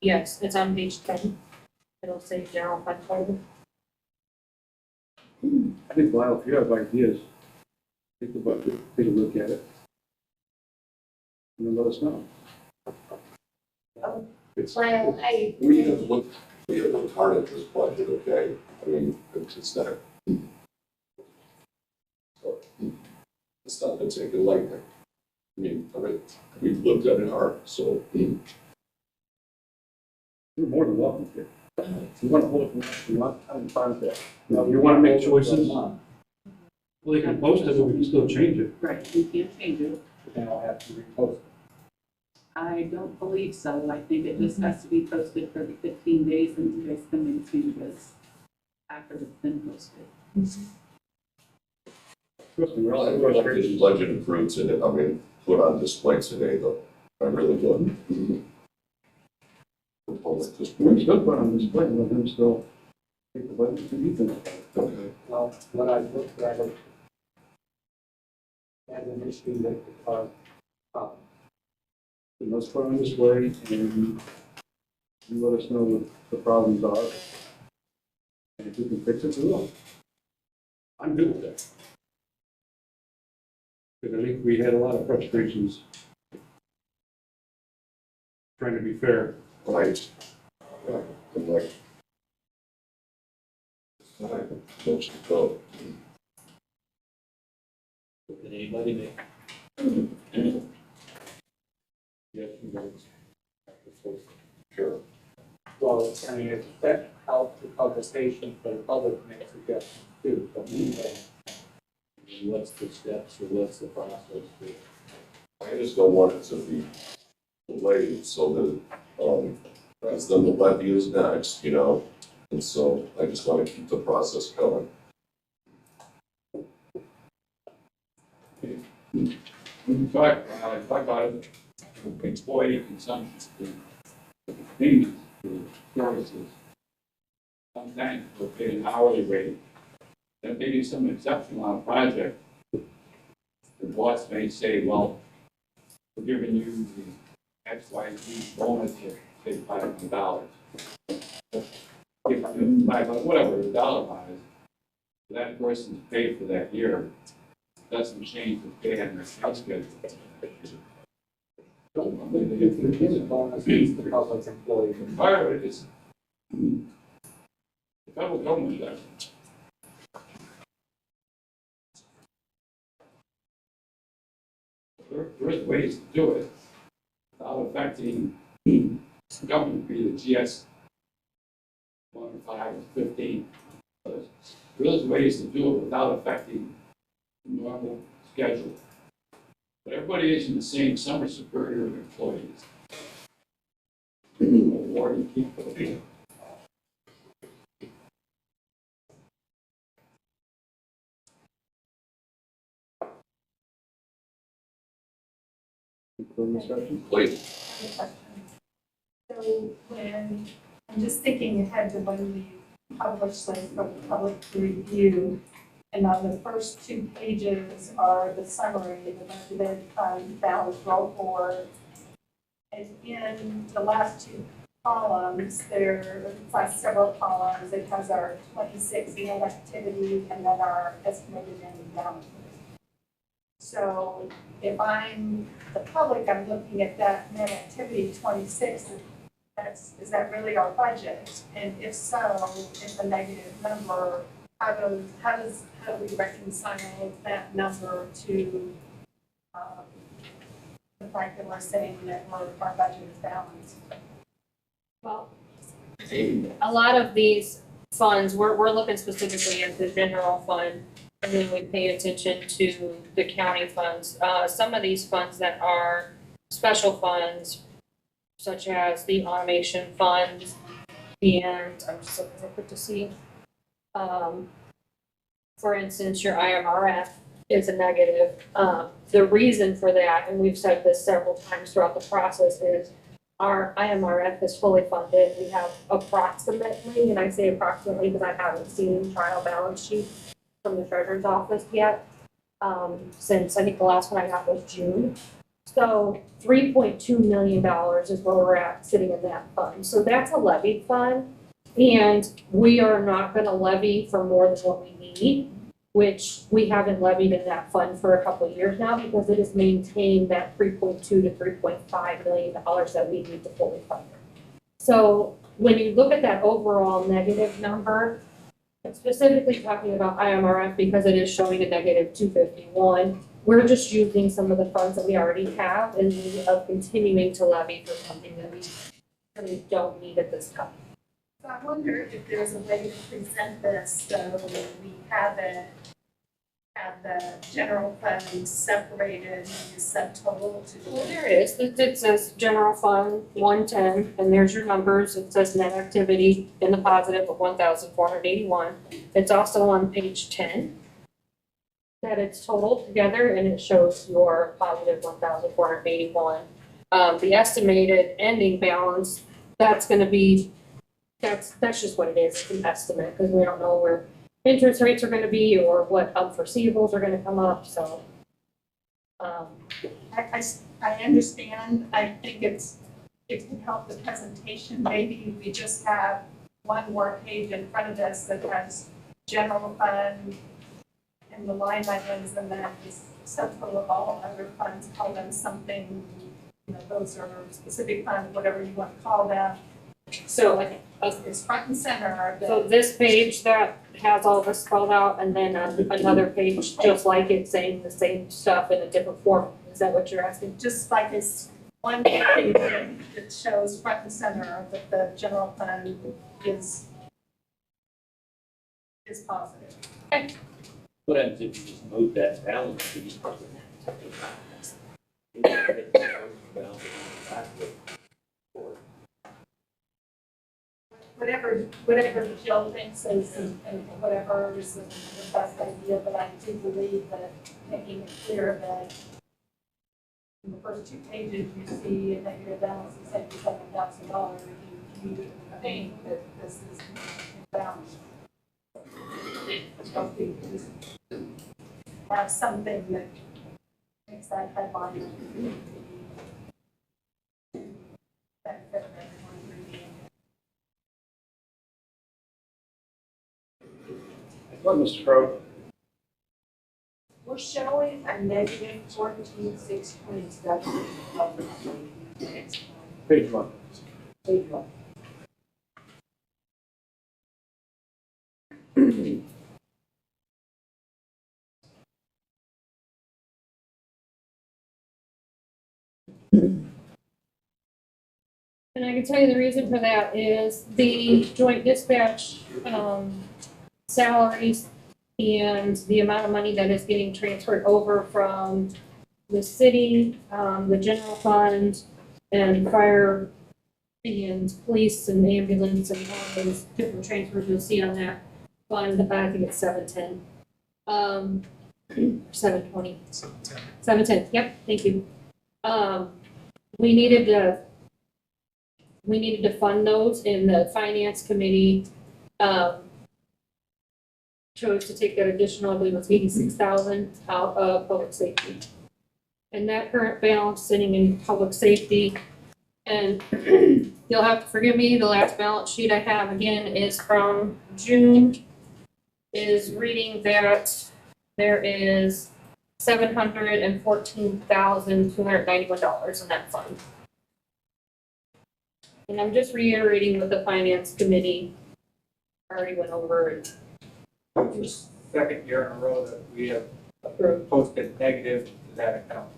Yes, it's on page 10. It'll say general fund total. I think, Lyle, if you have ideas, take a look at it. And then let us know. It's, Well, we have looked hard at this budget, okay? I mean, it's not, it's not to take it lightly. I mean, we've looked at it hard, so. You're more than welcome to. If you want to hold it for next month, I'm fine with that. Now, if you want to make choices, well, they can post it, but we can still change it. Right, we can't change it. Then I'll have to repost it. I don't believe so. I think it just has to be posted for the 15 days and you guys can make changes after it's been posted. Trust me, we're all I would like this budget approved today, I mean, put on display today, though. I really would. Propose at this We point. still put on display, and let them still take the budget to you think. Okay. Well, when I looked at it, as an issue that could cause problems. And let's put it on display, and you let us know what the problems are. And if we can fix it, we will. I'm good with that. Because I think we had a lot of frustrations trying to be fair. Right. Yeah, and like. Motion to vote. Can anybody make? Yes, you guys. Sure. Well, I mean, it's that out the publication for the public makes suggestions too, so What's the steps or what's the process? I just don't want it to be delayed so that, because then the levy is next, and so I just want to keep the process going. When you talk about employee consumption, payments for services, sometimes we'll pay an hourly rate. There may be some exception on a project. The boss may say, well, we're giving you the X, Y, Z bonus of, say, $500. Give them $500, whatever the dollar amount is. That person's paid for that year. Doesn't change the pay on their pay schedule. the bonus is the public employee. Part of it is the federal government does it. There is ways to do it without affecting government, be the GS 1 or 5 or 15. There is ways to do it without affecting the normal schedule. But everybody is in the same summer superior employees. Awarding people. Close discussion. Please. So when I'm just thinking ahead to when we publish this for the public to review. And on the first 2 pages are the summary, the budgeted fund balance roll forward. And in the last 2 columns, there are several columns. It has our 26 net activity and then our estimated ending balance. So if I'm the public, I'm looking at that net activity 26, is that really our budget? And if so, it's a negative number. How do we reconcile that number to the fact that we're saying that our budget is balanced? Well, a lot of these funds, we're looking specifically at the general fund, and then we pay attention to the county funds. Some of these funds that are special funds, such as the automation funds, and I'm just looking real quick to see. For instance, your IMRF is a negative. The reason for that, and we've said this several times throughout the process, is our IMRF is fully funded. We have approximately, and I say approximately because I haven't seen trial balance sheet from the treasurer's office yet, since I think the last one I got was June. So $3.2 million is where we're at sitting in that fund. So that's a levied fund, and we are not gonna levy for more than what we need, which we haven't levied in that fund for a couple of years now because it has maintained that $3.2 to $3.5 million that we need to fully fund. So when you look at that overall negative number, I'm specifically talking about IMRF because it is showing a negative 251. We're just using some of the funds that we already have in lieu of continuing to levy for something that we really don't need at this time. So I wonder if there's a way to present this so we have the general fund separated, maybe subtotal to. Well, there it is. It says general fund 110, and there's your numbers. It says net activity in the positive of 1,481. It's also on page 10 that it's totaled together, and it shows your positive 1,481. The estimated ending balance, that's going to be, that's just what it is. It's an estimate because we don't know where interest rates are going to be or what unforeseeables are going to come up. So, I understand. I think it can help the presentation. Maybe we just have one more page in front of us that has general fund and the line items, and then just subtotal of all other funds, call them something, those are specific funds, whatever you want to call them. So it's front and center. So this page that has all this spelled out, and then another page just like it saying the same stuff in a different form. Is that what you're asking? Just like this one page that shows front and center that the general fund is positive. Okay. What happens if you just move that balance sheet? Whatever Jill thinks is, and whatever is the best idea, but I do believe that making it clear that in the first 2 pages, you see a negative balance of $77,000, you think that this is balanced. So we just have something that makes that headline benefit of everyone reading. What, Mr. Crowe? We're showing a negative 14,627. Page 1. Page 1. And I can tell you the reason for that is the joint dispatch salaries and the amount of money that is getting transferred over from the city, the general fund, and fire and police and ambulance and all those different transfers you'll see on that fund. I think it's 710. 720. 710. Yep, thank you. We needed to we needed to fund those, and the finance committee, chose to take that additional, I believe it was 86,000 out of public safety. And that current balance sitting in public safety, and you'll have to forgive me, the last balance sheet I have again is from June, is reading that there is $714,291 in that fund. And I'm just reiterating what the finance committee already went over. It's the second year in a row that we have posted negative to that account.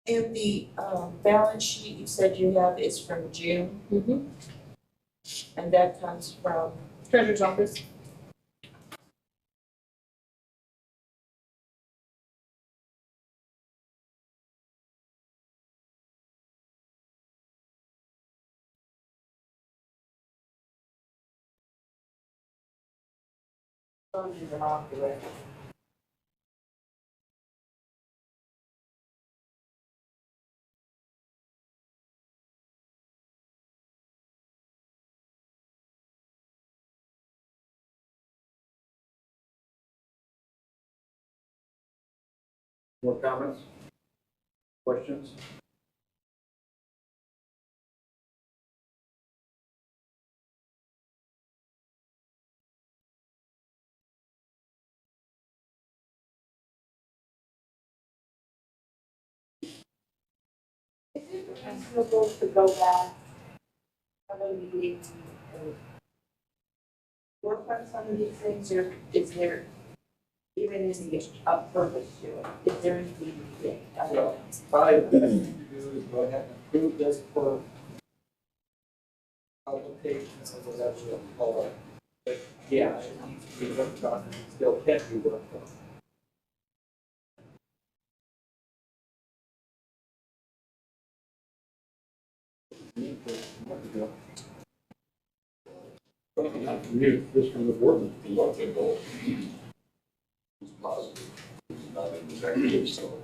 And the balance sheet you said you have is from June, Mm-hmm. and that comes from, Treasurer's office. going in the wrong direction. More comments? Questions? Is it reasonable to go back, have a meeting, and work on some of these things, or is there even any purpose to it? Is there anything to think? Probably the best thing to do is go ahead and approve this for publications or whatever you call it. But yeah, it needs to be worked on and it still can be worked on. Not from you, just from the board. Let them go. It's positive, it's not in the negative, so.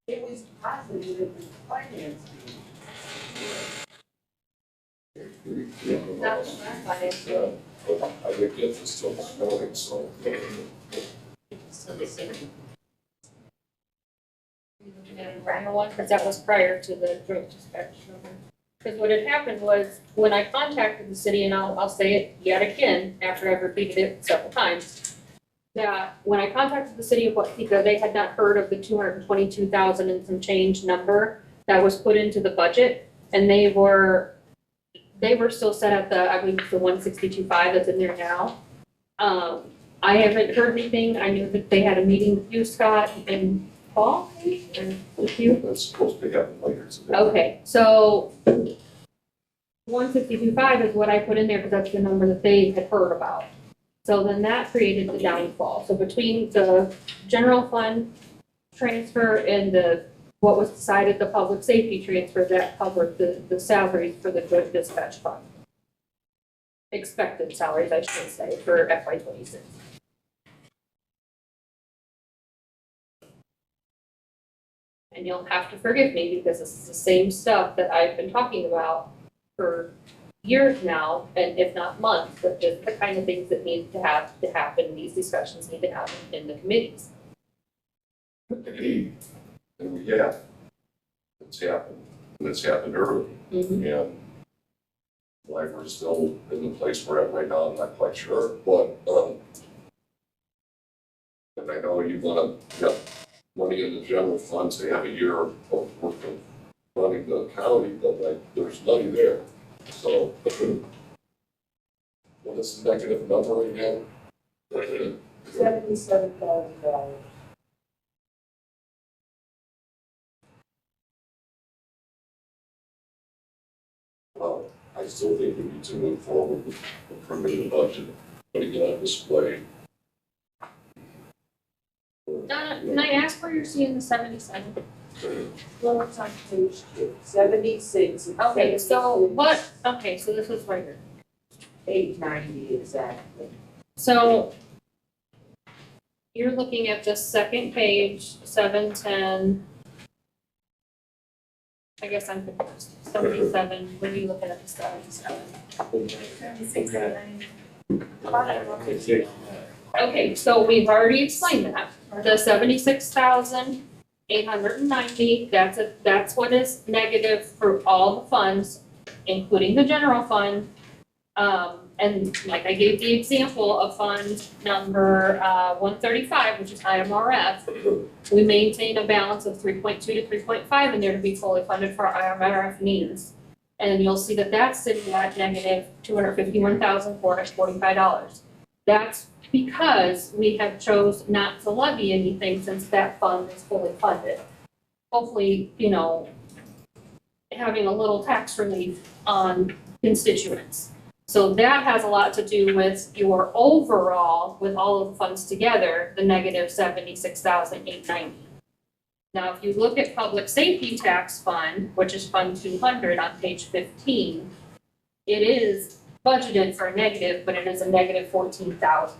It was positive in the finance meeting. That's my finance meeting. I think it's still going, so. So they say. Because that was prior to the joint dispatch number. Because what had happened was, when I contacted the city, and I'll say it yet again, after I've repeated it several times, that when I contacted the city of Waukega, they had not heard of the 222,000 and some change number that was put into the budget, and they were still set at the, I believe it's the 162.5 that's in there now. I haven't heard anything. I knew that they had a meeting with you, Scott, and Paul, maybe, and with you. That's supposed to happen later today. Okay, so 162.5 is what I put in there because that's the number that they had heard about. So then that created the downfall. So between the general fund transfer and what was decided, the public safety transfer, that covered the salaries for the joint dispatch fund. Expected salaries, I should say, for FY '26. And you'll have to forgive me because this is the same stuff that I've been talking about for years now, and if not months, but just the kind of things that need to happen, these discussions need to happen in the committees. And we have. It's happened, and it's happened early. And like we're still in the place we're at right now, I'm not quite sure, but, and I know you wanna get money in the general fund to have a year of work of running the county, but like, there's money there. So, what is the negative number again? $77,000. Well, I still think we need to move forward with approving the budget, putting it on display. Donna, can I ask where you're seeing the 77? Well, it's on page 2, 76. Okay, so what, okay, so this is right here. 890 exactly. So You're looking at the second page, 710. I guess I'm confused. 77, when are you looking at the 77? 76, Okay, so we've already explained that. The 76,890, that's what is negative for all the funds, including the general fund. And like I gave the example of fund number 135, which is IMRF, we maintain a balance of 3.2 to 3.5 in there to be fully funded for our IMRF needs. And you'll see that that's sitting at negative $251,445. That's because we have chose not to levy anything since that fund is fully funded. Hopefully, having a little tax relief on constituents. So that has a lot to do with your overall, with all of the funds together, the negative 76,890. Now, if you look at public safety tax fund, which is Fund 200 on page 15, it is budgeted for a negative, but it is a negative $14,000.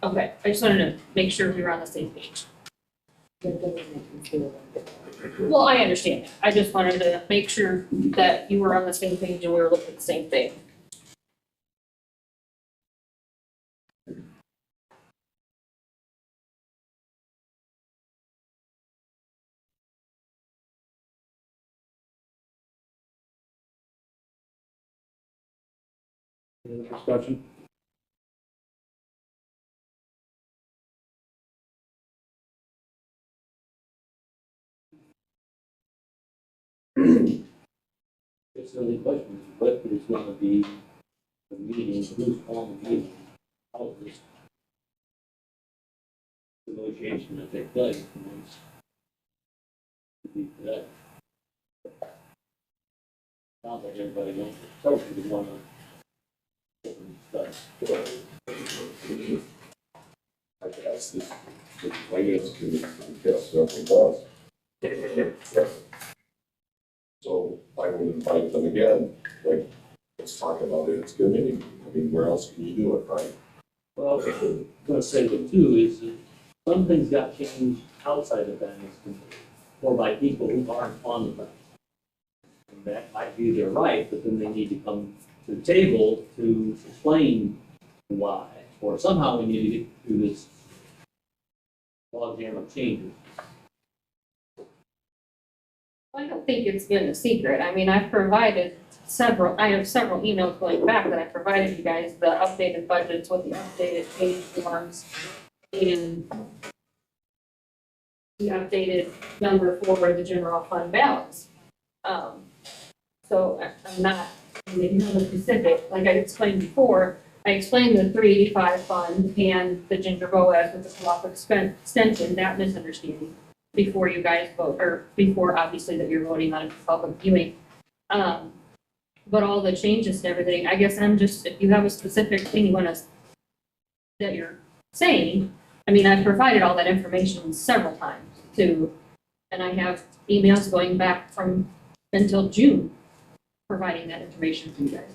Okay, I just wanted to make sure we were on the same page. Well, I understand. I just wanted to make sure that you were on the same page and we were looking at the same thing. Any other discussion? It's the only question, is what is gonna be the meeting, who's on the meeting, how this negotiation that take place, and it's to be today. Sounds like everybody wants to, so we wanna discuss. I guess the finance committee cast several balls. So I would invite them again, like, let's talk about it, it's committee. I mean, where else can you do it, right? Well, I'm gonna say that too, is that some things got changed outside the finance committee, or by people who aren't on the finance. And that might be their right, but then they need to come to the table to explain why, or somehow we need to get through this logjam of changes. I don't think it's been a secret. I mean, I have several emails going back that I provided you guys, the updated budgets with the updated page forms and the updated number for the general fund balance. So I'm not, making the specific, like I explained before, I explained the 385 fund and the Ginger Boaz with the cooperative extension, that misunderstanding, before you guys vote, or before obviously that you're voting on it for public viewing. But all the changes and everything, I guess I'm just, if you have a specific thing you want us, that you're saying, I mean, I've provided all that information several times too, and I have emails going back from until June, providing that information to you guys.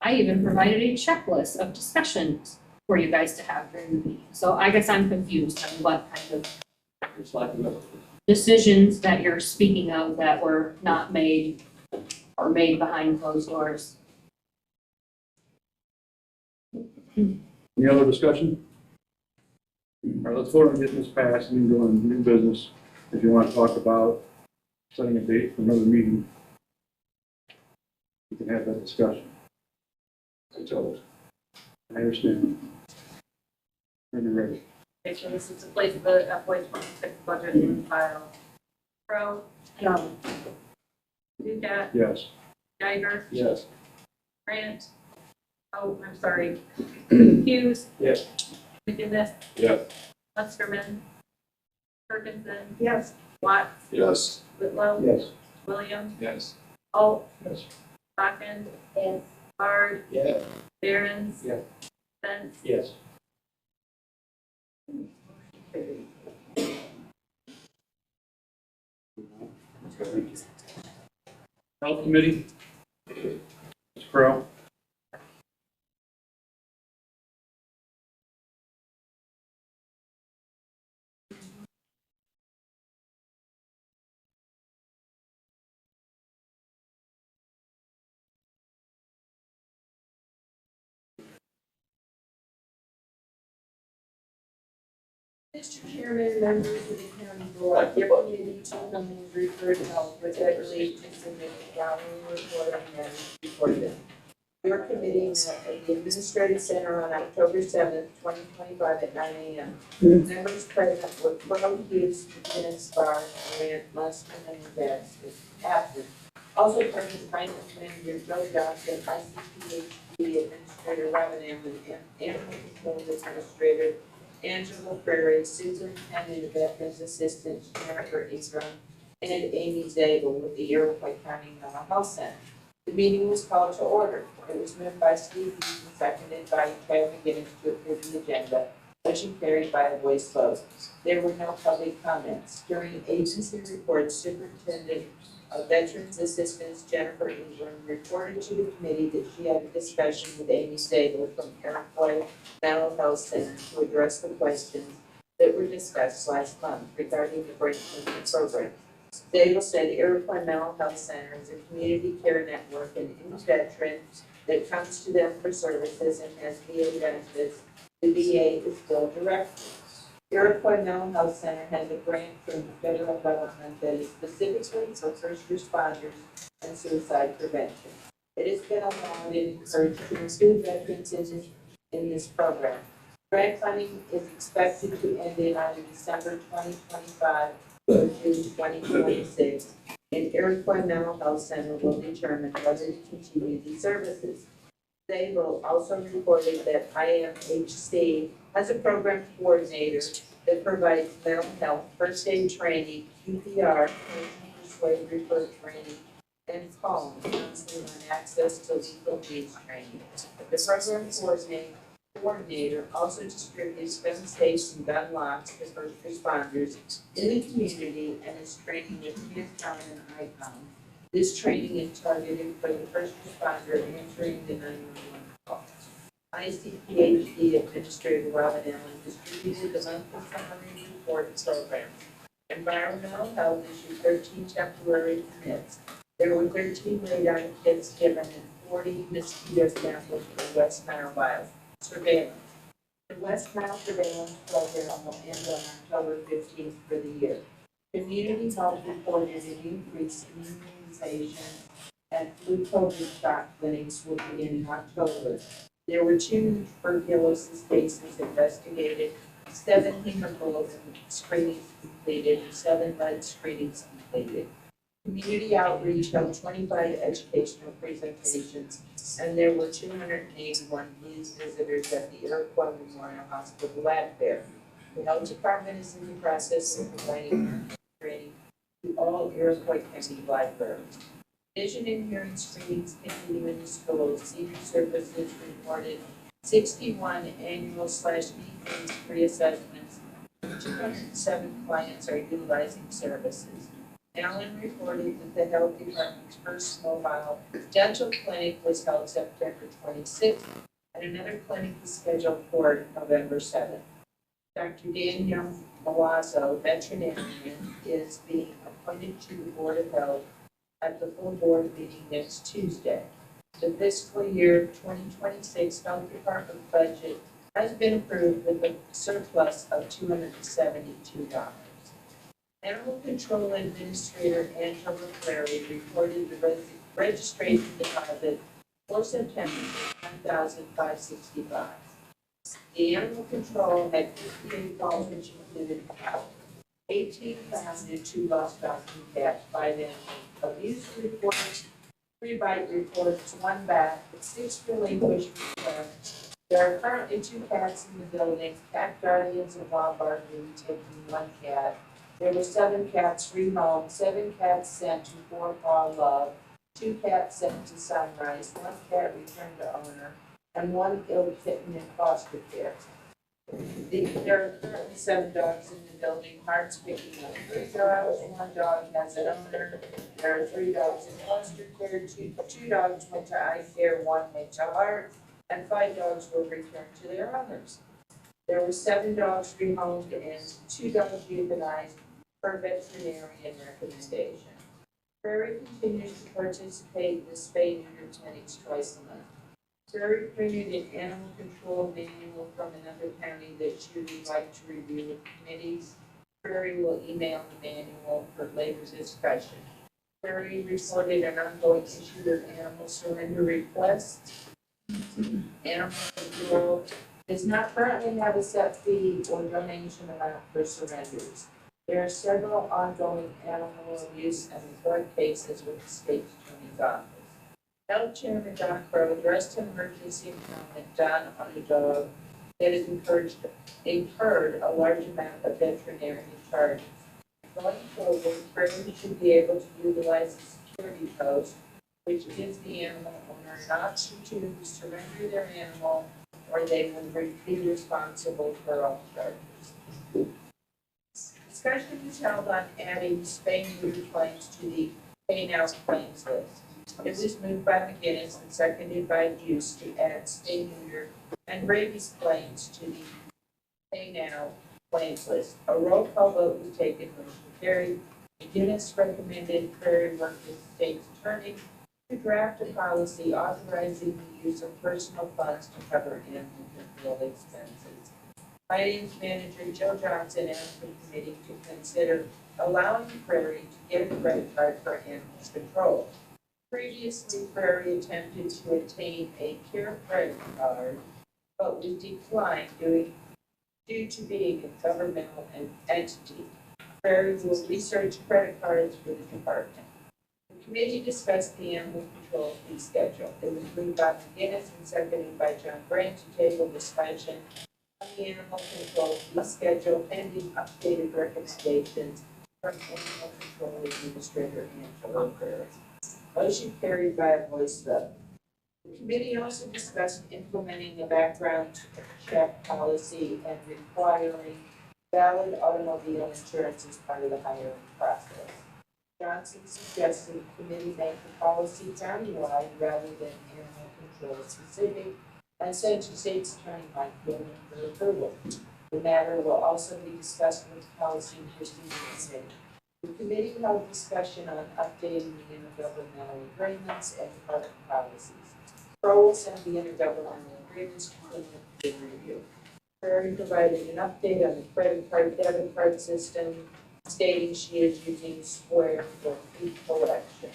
I even provided a checklist of discussions for you guys to have during the meeting. So I guess I'm confused on what kind of It's like, decisions that you're speaking of that were not made or made behind closed doors. Any other discussion? All right, let's vote on getting this passed and go on new business. If you want to talk about setting a date for another meeting, we can have that discussion. I don't. I understand. When you're ready. Okay, so this is to place the FY 26 budget in file. Pro, Ducat, Yes. Geiger, yes. Grant, oh, I'm sorry, Hughes. Yes. McInnes, Yes. Musterman, Ferguson, yes, Watts, Yes. Whitlow, Yes. Williams, Yes. Alt, Yes. Bakken, Yes. Bard, Yeah. Barons, Yes. Spence, Yes. Health Committee? Ms. Crowe? Mr. Chairman, members of the county board, your committee to whom you referred help respectfully to submit the following report on matters before them. Your committee met at the Administrative Center on October 7th, 2025 at 9 a.m. Members present were Carl Hughes, Dennis Barr, Grant Mustin, and Yvette absent. Also present Finance Manager Joe Johnson, ICPHD Administrator Robin Allen, Animal Control Administrator Angela Prairie, Susan Penny, Veterans Assistant Jennifer Ingram, and Amy Zabel with the Iroquois County Mental Health Center. The meeting was called to order. It was moved by Steve Hughes and seconded by Kevin McGinnis to approve the agenda. Motion carried by a voice vote. There were no public comments. During agency reports, Superintendent of Veterans Assistance Jennifer Ingram reported to the committee that she had a discussion with Amy Zabel from Iroquois Mental Health Center to address the questions that were discussed last month regarding the brain tumor program. Zabel said Iroquois Mental Health Center is a community care network and any veteran that comes to them for services and has VA benefits, the VA is billed directly. Iroquois Mental Health Center has a grant from the federal government that is specifically for first responders and suicide prevention. It has been allowed and encouraged to include veterans in this program. Grant funding is expected to end in either December 2025 or June 2026, and Iroquois Mental Health Center will determine whether to continue these services. They will also reported that IMHC has a program coordinator that provides mental health first aid training, QPR, persuade refer training, and phone counseling on access to legal means training. The program coordinator also distributes gun safes and gun locks to first responders in the community and is training with Canton and ICOM. This training is targeted for the first responder entering the 911 call. ICPHD Administrator Robin Allen distributed the monthly summary report program. Environmental Health issued 13 temporary permits. There were 13 radon kits given and 40 mosquito samples for West Nile surveillance. The West Nile surveillance program will end on October 15th for the year. Community health reported an increase in immunization and flu COVID shot clinics will begin in October. There were 2 tuberculosis cases investigated, 7 hemoglobin screenings completed, and 7 lead screenings completed. Community outreach held 25 educational presentations, and there were 281 news visitors at the Iroquois Memorial Hospital lab fair. The health department is in the process of providing training to all Iroquois County libraries. Vision and hearing screenings continue in the schools. Senior Services reported 61 annual/needs reassessments. 207 clients are utilizing services. Allen reported that the health department's first mobile dental clinic was held September 26th, and another clinic is scheduled for November 7th. Dr. Daniel Milazzo, veterinarian, is being appointed to the Board of Health at the full board meeting next Tuesday. The fiscal year 2026 health department budget has been approved with a surplus of $272. Animal Control Administrator Angela Prairie reported the registration deposit for September $1,565. The Animal Control had 58 calls which included 18 found and 2 lost dogs and cats, 5 animal abuse reports, 3 bite reports, 1 bat, 6 relinquished requests. There are currently 2 cats in the building. Cat Guardians of Lombard will be taking 1 cat. There were 7 cats rehomed, 7 cats sent to Fort Hall Love, 2 cats sent to Sunrise, 1 cat returned to owner, and 1 ill kitten in foster care. There are currently 7 dogs in the building. Heart's picking up 3 dogs, 1 dog has an owner. There are 3 dogs in foster care, 2 dogs went to eye care, 1 went to Heart, and 5 dogs were returned to their owners. There were 7 dogs rehomed and 2 dogs euthanized per veterinarian recommendation. Prairie continues to participate in the spay neuter clinics twice a month. Prairie printed an animal control manual from another county that she would like to review with committees. Prairie will email the manual for later discussion. Prairie reported an ongoing issue of animal surrender requests. Animal control does not currently have a set fee or donation amount for surrenders. There are several ongoing animal abuse and neglect cases with the state attorney's office. Health Chairman Don Crow addressed an emergency impoundment done on a dog that has incurred a large amount of veterinary charges. Going forward, Prairie should be able to utilize the security post, which gives the animal owner an option to surrender their animal, or they will be responsible for all charges. Discussion is held on adding spay neuter claims to the pay now claims list. It was moved by McGinnis and seconded by Hughes to add spay neuter and rabies claims to the pay now claims list. A roll call vote was taken, motion carried. McGinnis recommended Prairie work with the state's attorney to draft a policy authorizing the use of personal funds to cover animal control expenses. Finance Manager Joe Johnson asked the committee to consider allowing Prairie to get a credit card for animal control. Previously, Prairie attempted to obtain a care credit card, but was declined due to being a governmental entity. Prairie will research credit cards for the department. The committee discussed the animal control fee schedule. It was moved by McGinnis and seconded by John Grant to table discussion on the animal control fee schedule pending updated recommendations from Animal Control Administrator Angela Prairie. Motion carried by a voice vote. The committee also discussed implementing a background check policy and requiring valid automobile insurance as part of the hiring process. Johnson suggested the committee make the policy countywide rather than animal control specific, and sent to state's attorney Mike Gilman for approval. The matter will also be discussed with the policy and procedure committee. The committee held discussion on updating the intergovernmental agreements and department policies. Pro will send the intergovernmental agreements to Clinton for review. Prairie provided an update on the credit card debit card system, stating she is using Square for fee collection.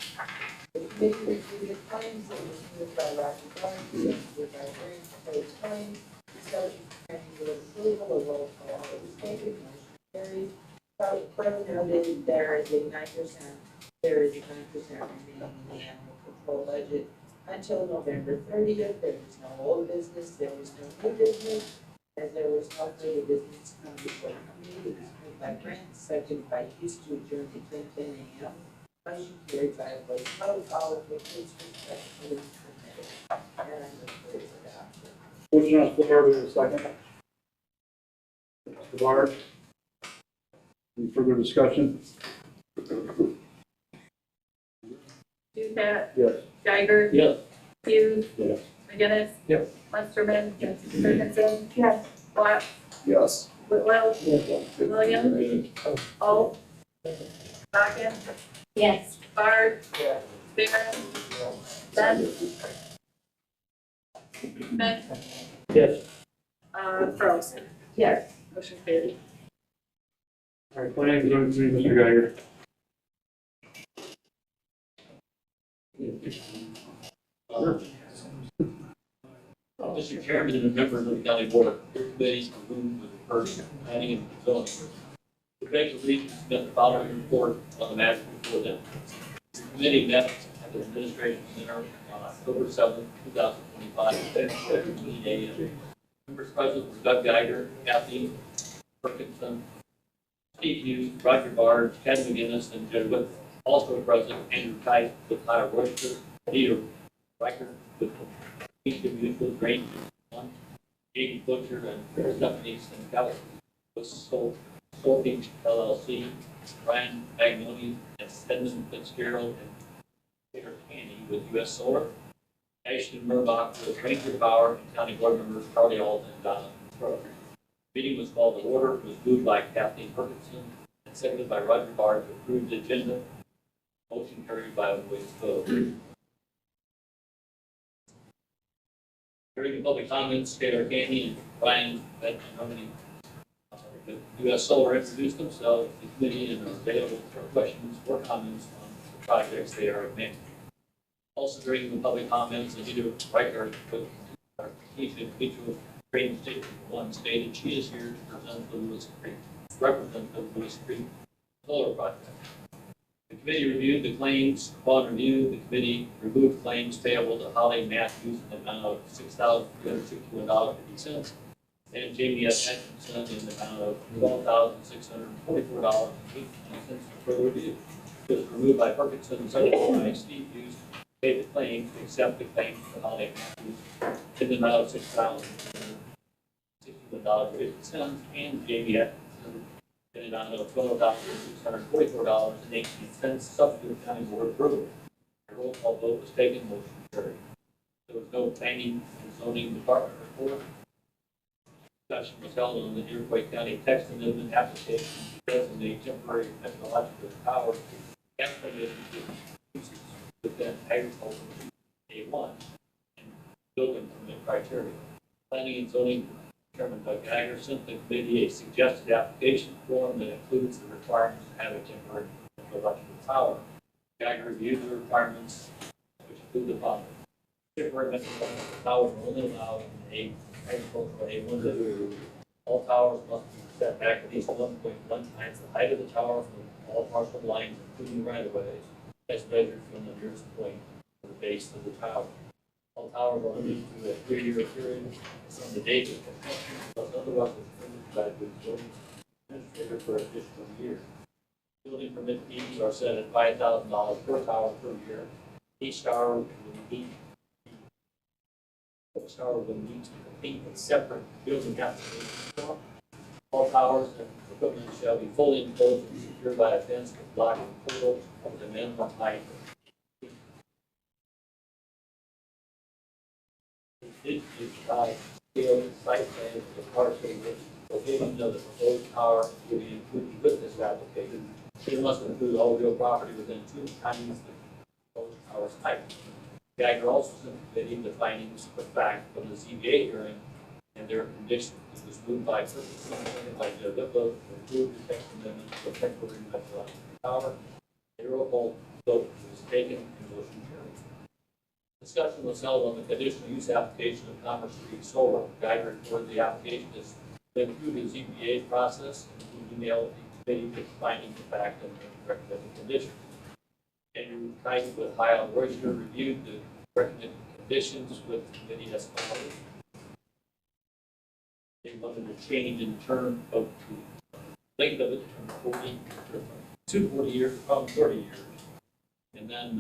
The committee reviewed the claims that was moved by Roger Barnes, seconded by Grant to pay claims. Subject to your approval, a roll call was taken, motion carried. Pro noted there is a 9% remaining in the animal control budget until November 30th. There was no old business, there was no new business, as there was no further business come before the committee. It was moved by Grant, seconded by Hughes to adjourn to 10 a.m. Motion carried by a voice vote, all of which is respectfully submitted. And I look forward to adoption. Motion on the floor, we have a second. Mr. Barr. Any further discussion? Ducat, Yes. Geiger. Yes. Hughes. Yes. McGinnis. Yes. Musterman. Ferguson. Yes. Black. Yes. Whitwell. Williams. Alt. Goggin. Yes. Bard. Yes. Barron. Smith. Yes. Frozen. Yes. Motion carried. All right, planning and zoning committee, Mr. Geiger. Mr. Chairman and members of the county board, your committees are moved with the first planning and zoning. The beg of leave to submit the following report on the matter before them. The committee met at the administration center on October 7th, 2025, at 7:15 a.m. Members present were Doug Geiger, Kathy Perkinson, Steve Hughes, Roger Barr, Ken McGinnis, and Jed Whitman. Also present, Andrew Kite with Tyler Royster, Peter Riker with Eastern Mutual, Range One, Jamie Butcher, and Stephanie Sinclair with Sophie LLC, Brian Magnoni, and Stedman Fitzgerald, and Peter Candy with U.S. Solar, Ashton Murbach with Ranger Power, and County Board members Carly Alden and Donna Crowe. Meeting was called to order, was moved by Kathleen Perkinson, and seconded by Roger Barr to approve the agenda. Motion carried by a voice vote. During the public comments, Taylor Candy and Brian Benjamin, the U.S. Solar introduced themselves to the committee and are available for questions or comments on the projects they are making. Also during the public comments, Anita Reichert, our chief individual training station one, stated she is here to present the Lewis Creek, represent the Lewis Creek Solar Project. The committee reviewed the claims. Upon review, the committee removed claims payable to Holly Matthews in the amount of $6,361.50 and Jamie S. Atkinson in the amount of $12,644.89 for further review. It was removed by Perkinson, seconded by Steve Hughes, to pay the claims, to accept the claims to Holly Matthews in the amount of $6,061.50 and Jamie Atkinson in the amount of $12,644.18, subject to the county board approval. A roll call vote was taken, motion carried. There was no planning and zoning department report. Discussion was held on the Iroquois County text amendment application to designate temporary technological power and permission uses within agriculture A1 and building permit criteria. Planning and zoning Chairman Doug Geiger sent the committee a suggested application form that includes the requirements to have a temporary electrical power. Geiger reviewed the requirements, which include the following. Temporary electrical power is only allowed in agricultural A1 district. All towers must be set back at least 1.1 times the height of the tower from all parcel lines, including right-of-ways, as measured from the nearest point to the base of the tower. All towers are limited to a 3-year period from the date of construction, unless otherwise determined by the building administrator for an additional year. Building permit fees are set at $5,000 per tower per year. Each tower will need to complete a separate building application form. All towers and equipment shall be fully enclosed and secured by a fence with block and portals of the minimum height. Did provide scale site plans for the parcel with location of the proposed tower will be included with this application. It must include all real property within 2 times the proposed tower's height. Geiger also sent the committee the findings of fact from the ZBA hearing and their conditions. It was moved by Perkinson and by Joe Diplo to approve the text amendment for temporary meteorological power. A roll call vote was taken and motion carried. Discussion was held on the conditional use application of Commerce Street Solar. Geiger reported the application has been through the ZBA process and we emailed the committee with findings of fact and recommended conditions. Andrew Kite with Highland Royster reviewed the recommended conditions with the committee as follows. They wanted a change in term of the length of it from 40 years from 30 years. And then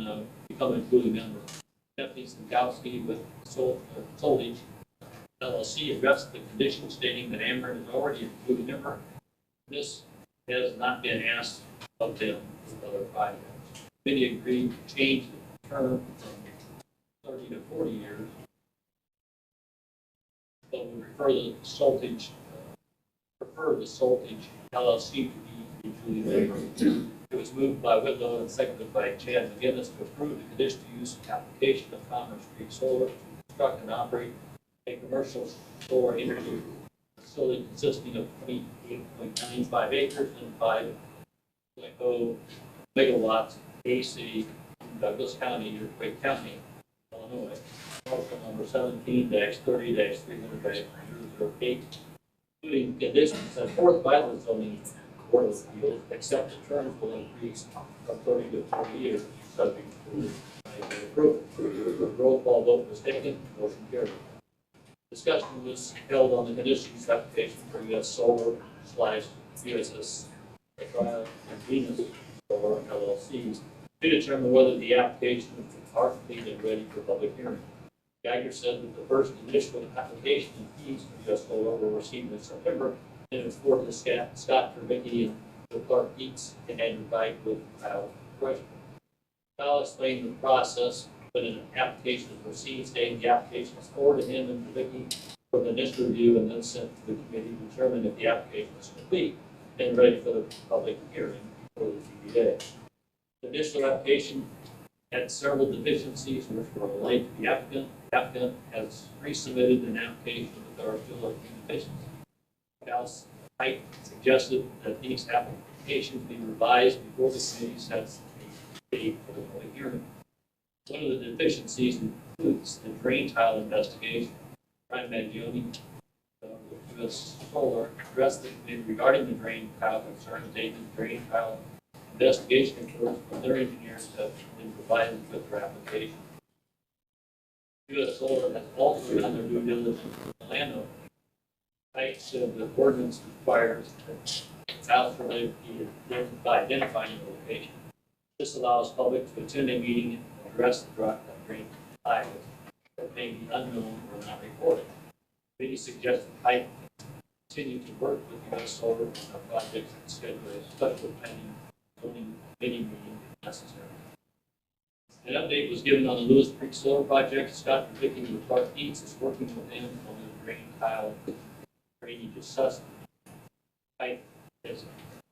become including members. Stephanie Stankowski with Solage LLC addressed the condition stating that Ameren is already included member. This has not been asked of them with other projects. The committee agreed to change the term from 30 to 40 years. But we prefer the Soltage LLC to be mutually member. It was moved by Whitlow and seconded by Chad McGinnis to approve the conditional use application of Commerce Street Solar to construct and operate a commercial solar energy facility consisting of 28.95 acres and 5.0 megawatts AC in Douglas County, Iroquois County, Illinois. Parcel number 17-30-300-008, including conditions set forth by the zoning Board of Appeals, except the terms will increase from 30 to 40 years, subject to approval. The roll call vote was taken, motion carried. Discussion was held on the conditions application for U.S. Solar / USS Trial and Venus Solar LLCs to determine whether the applications are complete and ready for public hearing. Geiger said that the first initial application and fees for U.S. Solar were received in September. And it was forwarded to Scott Verbicki and Bill Clark Dietz and Andrew Kite with Kyle Freshman. Kyle explained the process, but an application was received, stating the application was forwarded to him and Verbicki for the initial review and then sent to the committee to determine if the application was complete and ready for the public hearing before the ZBA. The initial application had several deficiencies which were related to the applicant. The applicant has resubmitted an application, but there are still a few deficiencies. House Height suggested that these applications be revised before the committee sets a date for the public hearing. One of the deficiencies includes the drain tile investigation. Brian Mangione, with US Solar, addressed the committee regarding the drain tile concerns, stating the drain tile investigation reports from their engineers have been provided with their application. US Solar has also done their due diligence with the landowner. I said the ordinance requires that tiles related be identifying the location. This allows public to attend a meeting and address the drain tiles that may be unknown or not reported. Many suggested I continue to work with US Solar on our projects and schedule a special planning zoning committee meeting if necessary. An update was given on the Lewis Creek Solar Project. Scott and Vicky with Clark Eats is working with them on the drain tile drainage assessment. I has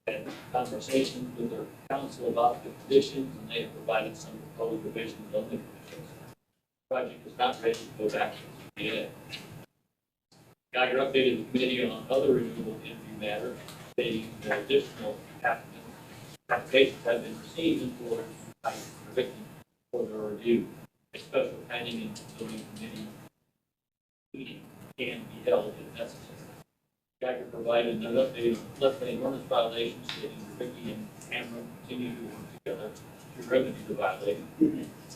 had conversations with their council about the conditions, and they have provided some proposed revisions on the conditions. The project is not ready to go back to the PA. Geiger updated the committee on other renewable energy matters, stating that additional applications have been received and for Vicky for their review. A special planning and zoning committee meeting can be held if necessary. Geiger provided an update on floodplain ordinance violations, stating that Vicky and Cameron continue to work together to remedy the violation.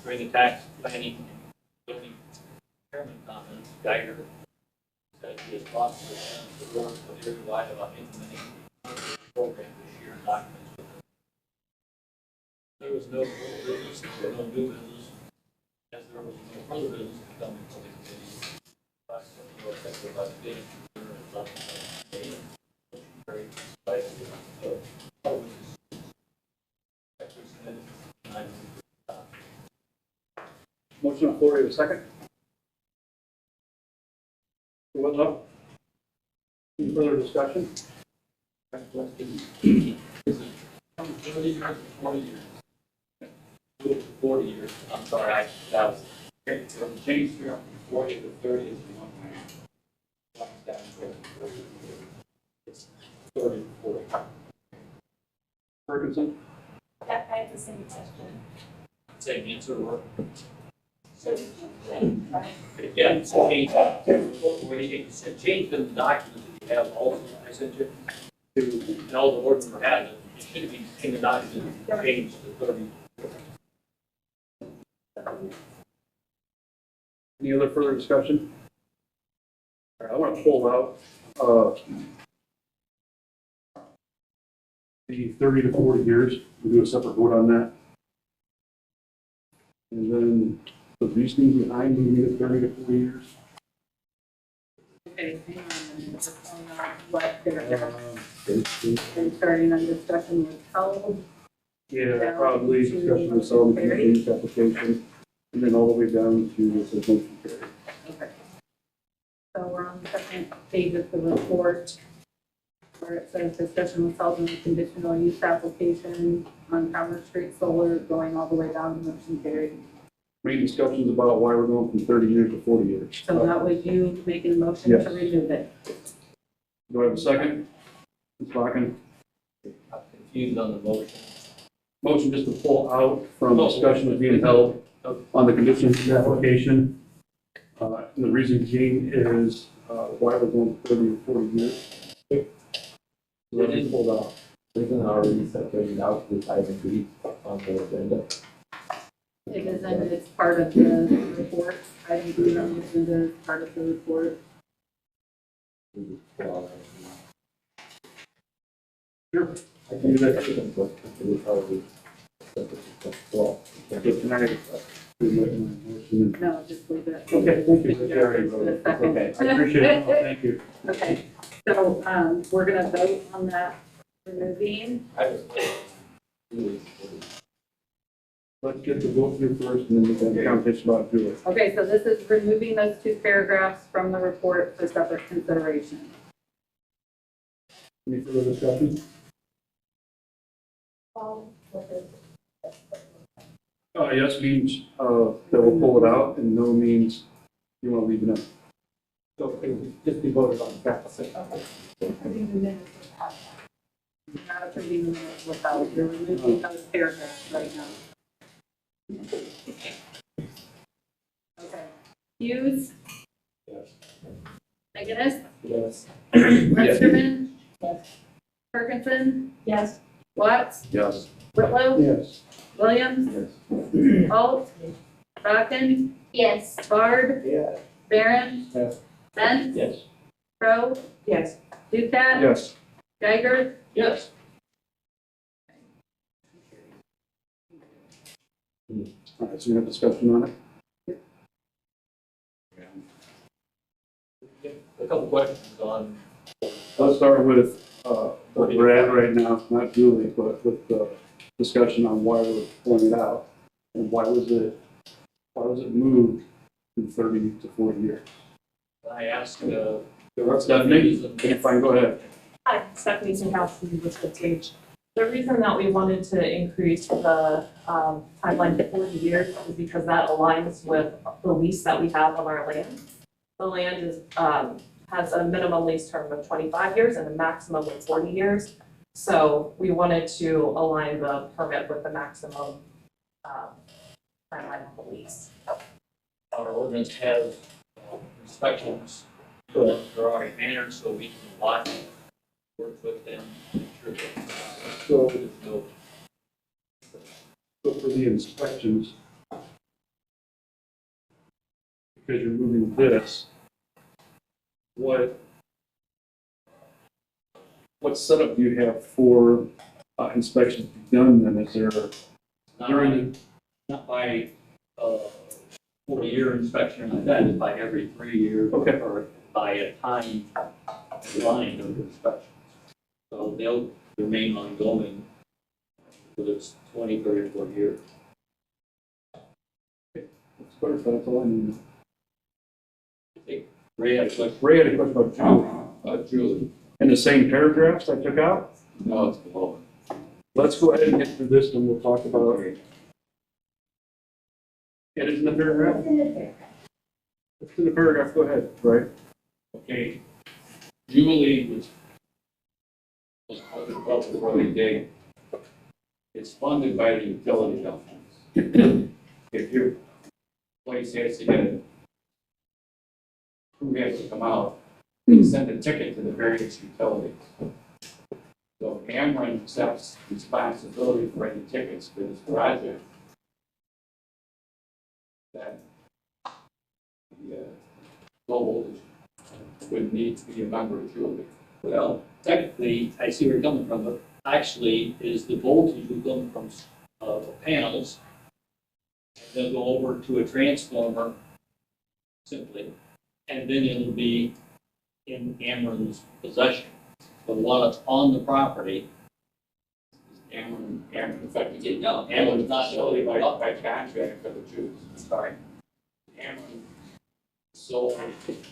During the tax planning and zoning chairman comments, Geiger said he is possible to work with everyone about implementing the program this year and documents with them. There was no old business, there was no new business, as there was no further business to come before the committee. Motion on the floor, you have a second? What's up? Any further discussion? 30 years or 40 years? 40 years, I'm sorry, that was, okay, so the change here from 40 to 30 is the one thing. It's 30 to 40. Ferguson? I have the same question. Same answer, or? So, Yeah, it's change in the document that you have also, I sent you, and all the ordinance has it, it should be in the document, change to 30. Any other further discussion? All right, I want to pull out, the 30 to 40 years. We'll do a separate vote on that. And then the reasoning behind moving it 30 to 40 years. Okay, hang on a minute, just pulling out what they're, and starting on discussion with held. Yeah, probably discussion of some change application, and then all the way down to the motion carried. Okay. So we're on the second page of the report, where it says discussion was held on the conditional use application on Commerce Street Solar, going all the way down to motion carried. Main discussions about why we're going from 30 years to 40 years. So that was you making a motion Yes. to remove it. Do I have a second? Ms. Bakken? I'm confused on the motion. Motion just to pull out from discussion that's being held on the conditions of the application. And the reason being is, why we're going 30 or 40 years. So that is pulled out. Isn't already separated out this item B on the agenda? It isn't, it's part of the report. Item B on the agenda is part of the report. Sure. I can do that, but it would probably. Well, Can I, No, just leave it. Okay, thank you. For the second. Okay, I appreciate it. Oh, thank you. Okay, so, we're gonna vote on that removing. Let's get the vote here first, and then we can conversation about Julie. Okay, so this is removing those two paragraphs from the report for separate consideration. Any further discussion? Yes means, that we'll pull it out, and no means you want to leave it in. So it would just be voted on separately. Approving the minutes without that. You're not approving the minutes without, you're removing those paragraphs right now. Okay. Hughes? Yes. McGinnis? Yes. Westerman? Yes. Ferguson? Yes. Watts? Yes. Whitlow? Yes. Williams? Yes. Holt? Stockton? Yes. Barb? Yes. Barron? Yes. Benz? Yes. Crowe? Yes. Ducat? Yes. Geiger? Yes. All right, so we have discussion on it. A couple questions on. Let's start with, what we're at right now, not Julie, but with the discussion on why we're pulling it out. And why was it moved from 30 to 40 years? I asked, the Stephanie, representatives. can you find, go ahead. Hi, Stephanie Sinkowski with the Gage. The reason that we wanted to increase the timeline to 40 years is because that aligns with the lease that we have on our land. The land is, has a minimum lease term of 25 years and a maximum of 40 years. So we wanted to align the permit with the maximum timeline of the lease. Our ordinance has inspections, but they're already managed, so we can watch, work with them, make sure that there's no. So for the inspections, because you're moving this, what setup do you have for inspections to be done then? Is there during? Not by, 40-year inspection like that, it's by every 3 years. Okay. Or by a time line of inspection. So they'll remain ongoing for this 20, 30, or 40 years. Let's clarify, that's all I need. Ray had a question. Ray had a question about Julie. Julie. In the same paragraphs I took out? No, it's below it. Let's go ahead and get through this and we'll talk about it. It is in the paragraph? It's in the paragraph, go ahead, right? Okay. Julie was funded about before they dig. It's funded by the utility companies. If your place has to get it, who has to come out, they send a ticket to the various utilities. So Ameren accepts responsibility for any tickets for this project. That the low voltage would need to be a member of Julie. Well, technically, I see where you're coming from, but actually is the voltage will come from the panels. They'll go over to a transformer simply, and then it'll be in Ameren's possession. But while it's on the property, Ameren effectively. no, Ameren's not Solely really by contract for the Jews. Sorry. Ameren sole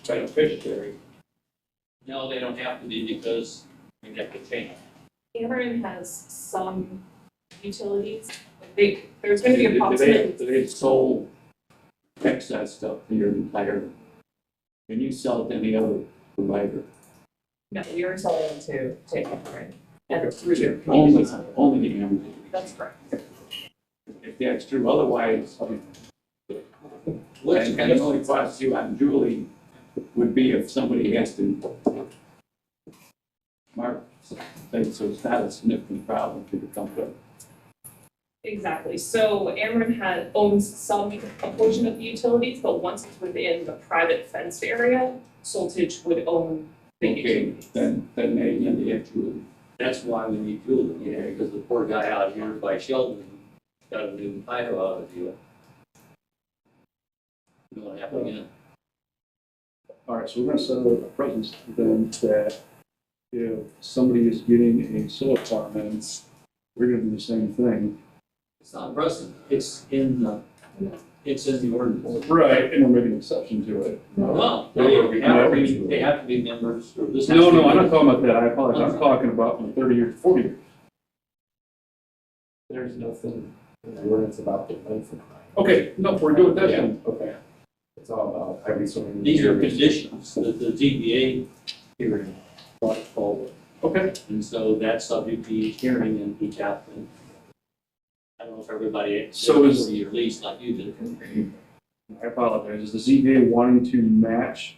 beneficiary. No, they don't have to be because we have to change. Ameren has some utilities. There's going to be approximately. Do they sole excess stuff to your entire, can you sell it to any other provider? No, we are selling to Ameren. And through their Only community. Ameren. That's correct. If that's true, otherwise, What's and the only cost you on Julie would be if somebody has to mark things, so it's not a significant problem for the company. Exactly. So Ameren owns a portion of the utilities, but once it's within the private fenced area, Soltage would own the Okay, utilities. then they need to get Julie. That's why we need Julie, because the poor guy out here by Sheldon got a new title out of you. You know what happened again? All right, so we're gonna set a precedent then that if somebody is getting a solar farm in, we're gonna do the same thing. It's not precedent, it's in the ordinance. Right, and we're making an exception to it. No, they have to be members, or this has No, to no, be- I'm not talking about that, I apologize, I'm talking about from 30 years to 40 years. There's nothing Ordinance about the length of time. Okay, no, we're good with that Yeah, then. okay. It's all about having so many. These are conditions that the ZBA hearing brought forward. Okay. And so that's subject to each hearing and each applicant. I don't know if everybody. So is- For your lease like you did. I apologize. Is the ZBA wanting to match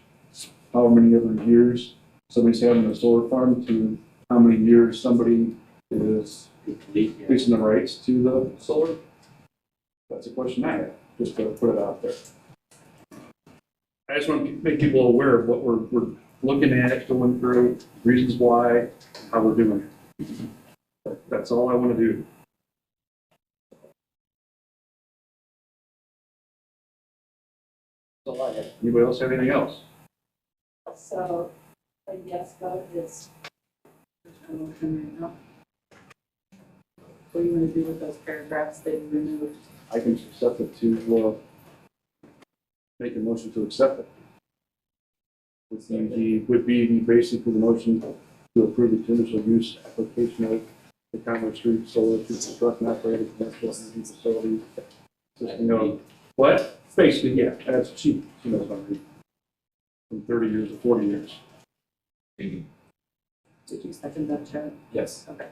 how many other years somebody's having a solar farm to how many years somebody is leasing the rights to the solar? That's a question I have, just to put it out there. I just want to make people aware of what we're looking at, going through, reasons why, how we're doing it. That's all I want to do. That's all I have. Anybody else have anything else? So, a yes vote is. What do you want to do with those paragraphs that you removed? I can accept it to, make a motion to accept it. Would be basically the motion to approve the conditional use application of the Conway Street Solar to construct and operate a commercial energy facility. Consisting of, what? Basically, yeah, that's, she knows what I mean. From 30 years to 40 years. Did you second that, Chad? Yes. Okay.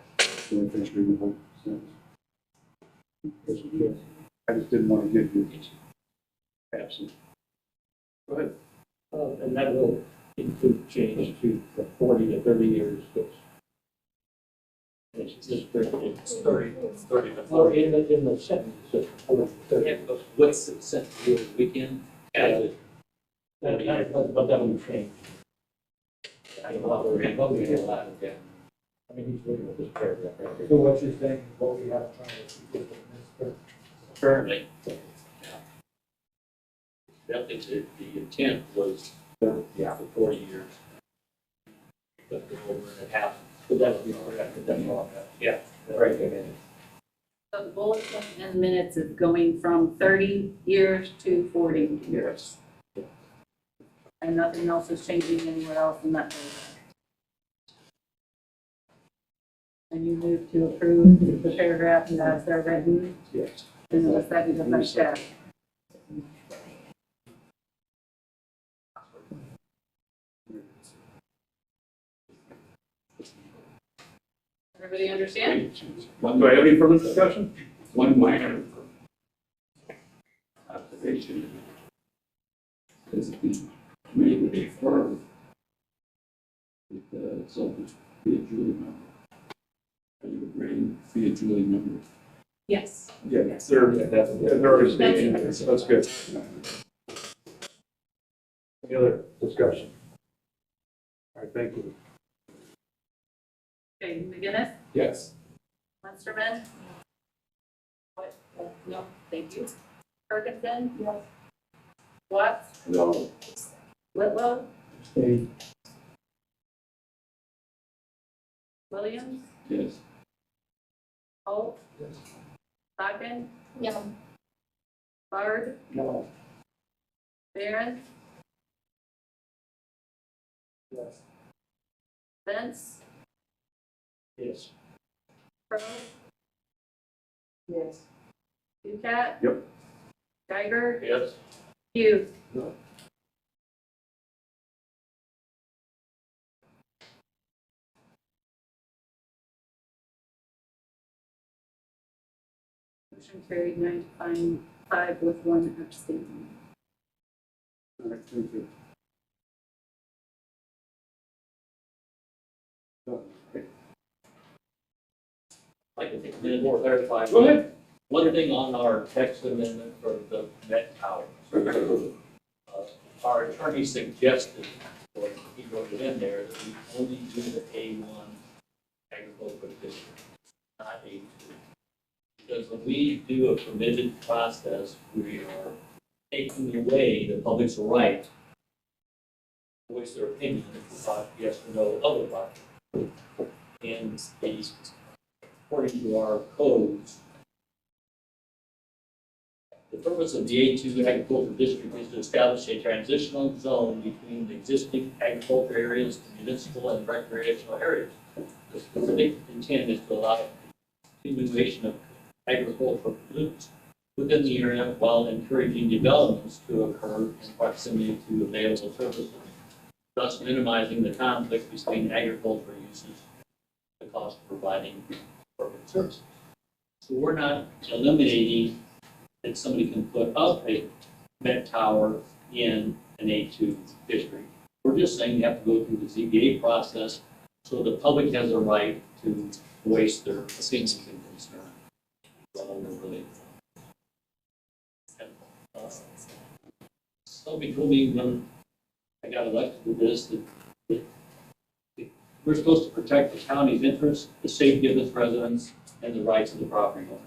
Can we finish reading the whole sentence? Yes, we could. I just didn't want to give you absent. Go ahead. And that will include change to from 40 to 30 years, which it's just 30, it's 30 to 40. In the sentence, it's 40 to 30. Yeah, but what's the sentence for the weekend? Added. But that will change. I don't know, we're voting a lot again. I mean, he's looking at this paragraph right here. So what you're saying, what we have to try to keep this. Currently. I think that the intent was, yeah, for 40 years. But go over and it happened. But that would be correct, that's all. Yeah. Right. So the bullet point in the minutes is going from 30 years to 40 years. And nothing else is changing anywhere else in that paragraph. And you move to approve the paragraph as they're written? Yes. And the second by Chad. Everybody understand? Do I have any further discussion? One minor observation is the committee would prefer that the consultant be a Julie member. Are you agreeing, be a Julie member? Yes. Yeah, they're already stating it, so that's good. Any other discussion? All right, thank you. Okay, McGinnis, Yes. Munsterman? What? No, thank you. Ferguson? Yes. Watts? No, Whitlow? Stay. Williams? Yes. Holt? Yes. Stocking? Yeah. Bard? No. Barron? Yes. Vince? Yes. Crowe? Yes. Ducat? Yep. Geiger? Yes. Hughes? No. Motion carried 9-5 with 1 abstention. All right, thank you. I'd like to take a minute to clarify. Go ahead. One thing on our text amendment for the Met Tower. Our attorney suggested, or he wrote it in there, that we only do the A1 agricultural district, not A2. Because when we do a permitted process, we are taking away the public's right to voice their opinion about yes or no other project. And the, according to our codes, the purpose of the A2 agricultural district is to establish a transitional zone between the existing agriculture areas, municipal and recreational areas. The specific intent is to allow continuation of agricultural pollutants within the area while encouraging developments to occur in proximity to available services, thus minimizing the conflict between agricultural uses and the cost of providing corporate services. So we're not eliminating that somebody can put up a Met tower in an A2 district. We're just saying you have to go through the ZBA process so the public has a right to voice their opinions and concerns. Really. Somebody told me when I got elected to this that we're supposed to protect the county's interests, the safety of its residents, and the rights of the property owner.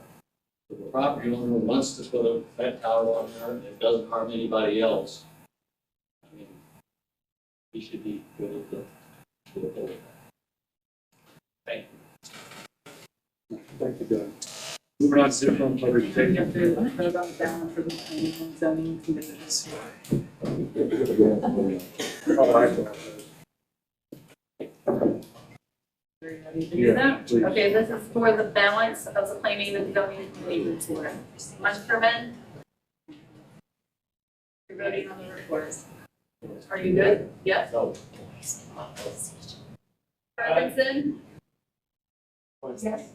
If the property owner wants to put a Met tower on there and it doesn't harm anybody else, I mean, he should be good to with that. Thank you. Thank you, Doug. Moving on to different public safety. What about balance for the planning and zoning committees? Oh, I apologize. Are you ready to do that? please. Okay, this is for the balance of the planning and zoning committee report. Munsterman? You're voting on the report. Are you good? Yes? No. Robinson? Yes.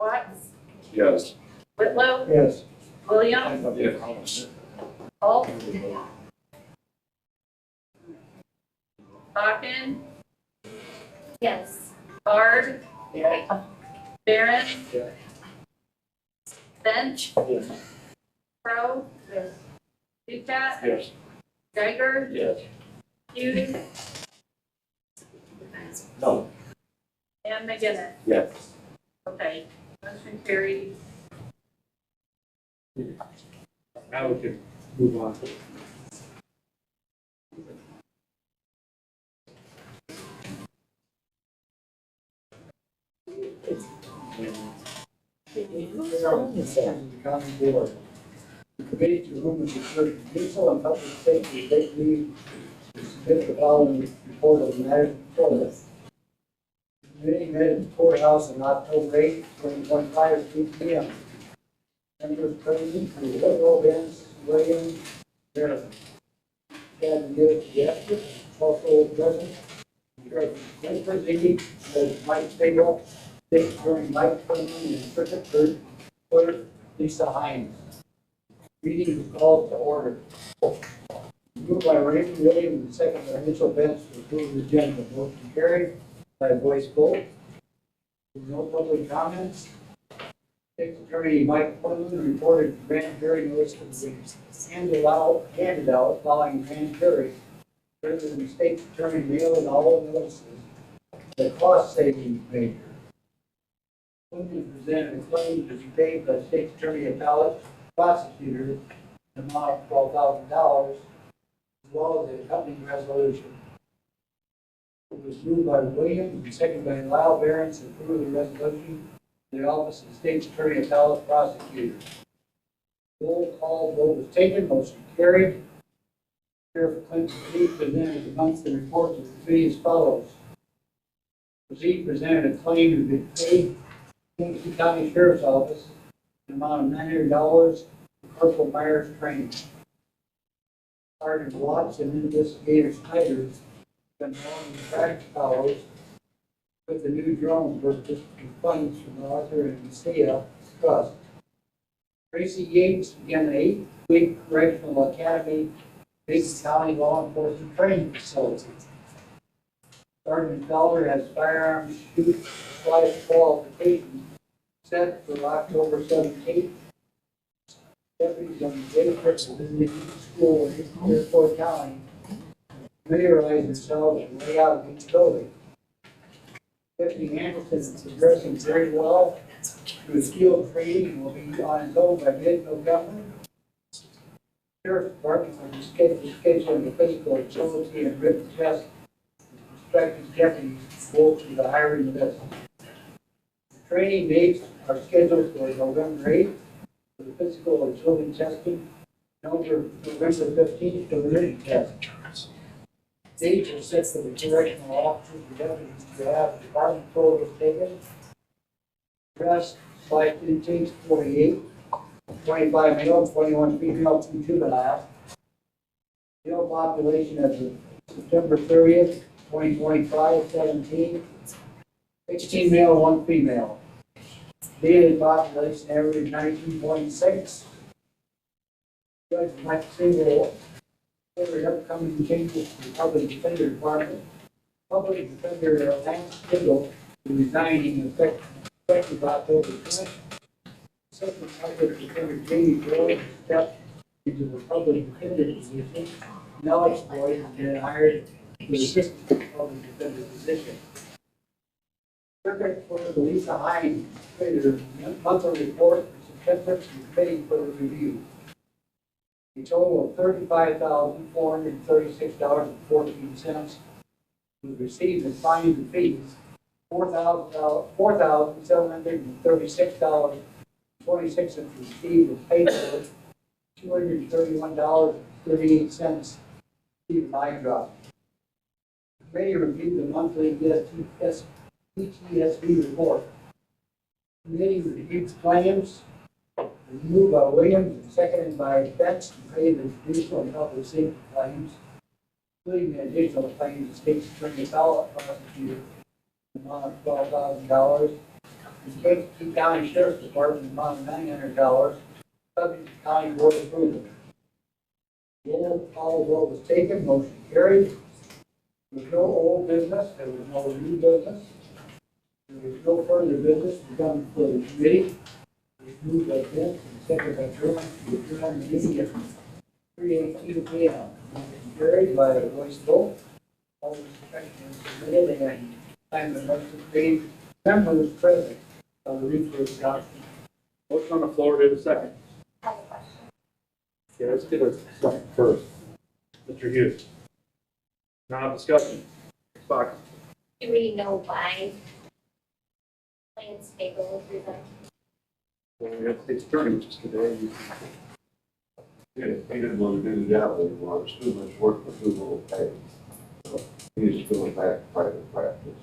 Watts? Yes. Whitlow? Yes. Williams? Paul? Bakken? Yes. Bard? Barron? Yeah. Bench? Yes. Crowe? Ducat? Yes. Geiger? Yes. Hughes? No. And McGinnis? Yes. Okay, motion carried. Now we can move on. County Board. The committee to whom is referred municipal and public safety take leave to submit the following report of matters before us. The committee met at the courthouse on October 8, 2025 at 2 p.m. Members present were Whitlow, Benz, Williams, Barron. Chad Gibbs, yes, also present. Clint Brzee, Mike Stabel, Dick Attorney Mike Quinlan, and Circuit Clerk Lisa Hines. Meeting is called to order. Moved by Raymond Williams and second by Mitchell Benz to approve the agenda. Motion carried by voice vote. No public comments. District Attorney Mike Quinlan reported grand jury notice was handed out following grand jury. Rather than the state attorney mailed all notices, the cost savings measure. Quinlan presented a claim to be paid by state attorney appellate prosecutor, the amount of $12,000, as well as the accompanying resolution. It was moved by Williams and seconded by Lyle Barron to approve the resolution to the office of the state attorney appellate prosecutor. Roll call vote was taken, motion carried. Sheriff Clint Brzee presented the monthly report to the committee as follows. Brzee presented a claim to be paid Kingston County Sheriff's Office an amount of $900 for Corporal Myers training. Sergeant Watts and Investigator Snyder been on the practice hours with the new drone purchase with funds from the Arthur and Messia Trust. Tracy Yates began an 8-week correctional academy Big County law enforcement training facility. Sergeant Feller has firearms shoot flight qualifications set for October 17th. Deputies on the day trips within the school in Fairfield County familiarize themselves with the layout of each building. Deputy Anderson is progressing very well through his field training and will be on his own by mid-November. Sheriff's Department is scheduling the physical agility and written test with prospective deputies go through the hiring list. The training dates are scheduled for November 8th for the physical agility testing, November 15th for the written test. Dates are set for the correctional officers and deputies to have department photos taken, dressed, Supply intakes 48, 25 male, 21 female, 2 juvenile. Male population as of September 30th, 2025, 17. 16 male, 1 female. Daily population average 19.6. Judge Mike Single, every upcoming changes to the Public Defender Department. Public Defender Lance Kindle is resigning effective October 20th. Second Public Defender Jamie Joy stepped into the Public Defender position. Alex Boyd has been hired to the Assistant Public Defender position. Circuit for the Lisa Hines Trader monthly report for September to the committee for review. A total of $35,436.14 was received in fines and fees. $4,736.26 received as paid for. $231.38 received in line drop. The committee reviewed the monthly PTSD report. Committee reviewed claims, moved by Williams and seconded by Betts to pay the additional public safety claims, including the additional claims the state's attorney ballot prosecutor, the amount of $12,000, the Kankakee County Sheriff's Department, the amount of $900, subject to county board approval. Roll call vote was taken, motion carried. There was no old business, there was no new business. There was no further business to come before the committee. It was moved by Vince and seconded by German to adjourn the meeting at 3:18 p.m. Carried by a voice vote. All the questions submitted and time the motion made. Members present on the resource document. Motion on the floor, do a second. Okay, let's get a second first. Mr. Hughes. Now discussion. Fox. Do we know why Lance Cagle was resigned? Well, we have state's attorney, which is today. Yeah, he didn't want to do the job anymore, it's too much work for too little pay. So he's going back to private practice.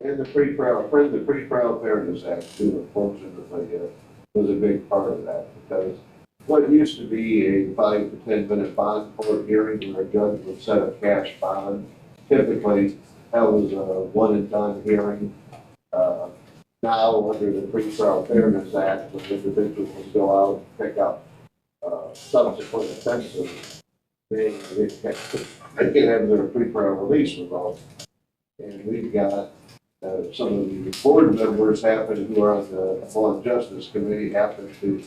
And the pre-trial fairness act too, unfortunately, was a big part of that, because what used to be a 5 to 10 minute bond court hearing where a judge would set a cash bond, typically that was a one and done hearing. Now, under the Pre-Trial Fairness Act, when individuals go out and pick up subsequent offenses, they can have their pre-trial release revoked. And we've got some of the board members who are on the Law and Justice Committee happen to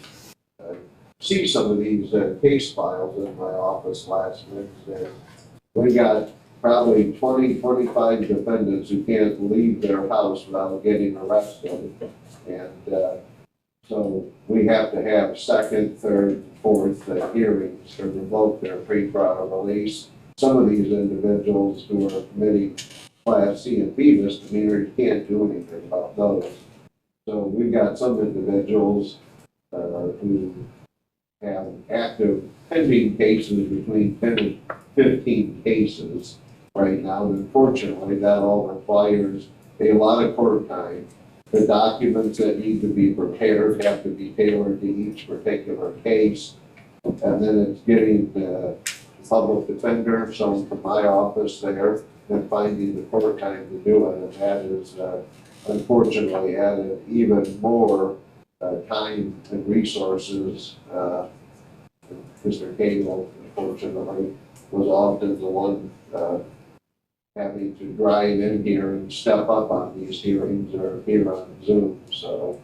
see some of these case files in my office last Wednesday. We got probably 20, 25 defendants who can't leave their house without getting arrested. And so we have to have second, third, fourth hearings to revoke their pre-trial release. Some of these individuals who are committing Class C and B misdemeanors can't do anything about those. So we've got some individuals who have active pending cases between 10 and 15 cases right now. And unfortunately, that all requires a lot of court time. The documents that need to be prepared have to be tailored to each particular case. And then it's getting the public defender, someone from my office there, and finding the court time to do it. And that is unfortunately added even more time and resources. Mr. Cagle, unfortunately, was often the one having to drive in here and step up on these hearings or here on Zoom, so.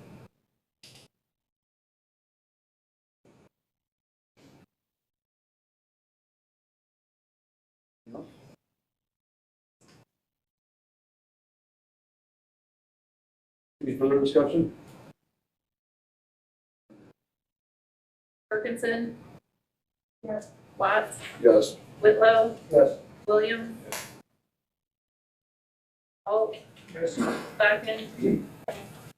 Any further discussion? Perkinson? Yes. Watts? Yes. Whitlow? Yes. Williams? Holt? Yes. Stockton?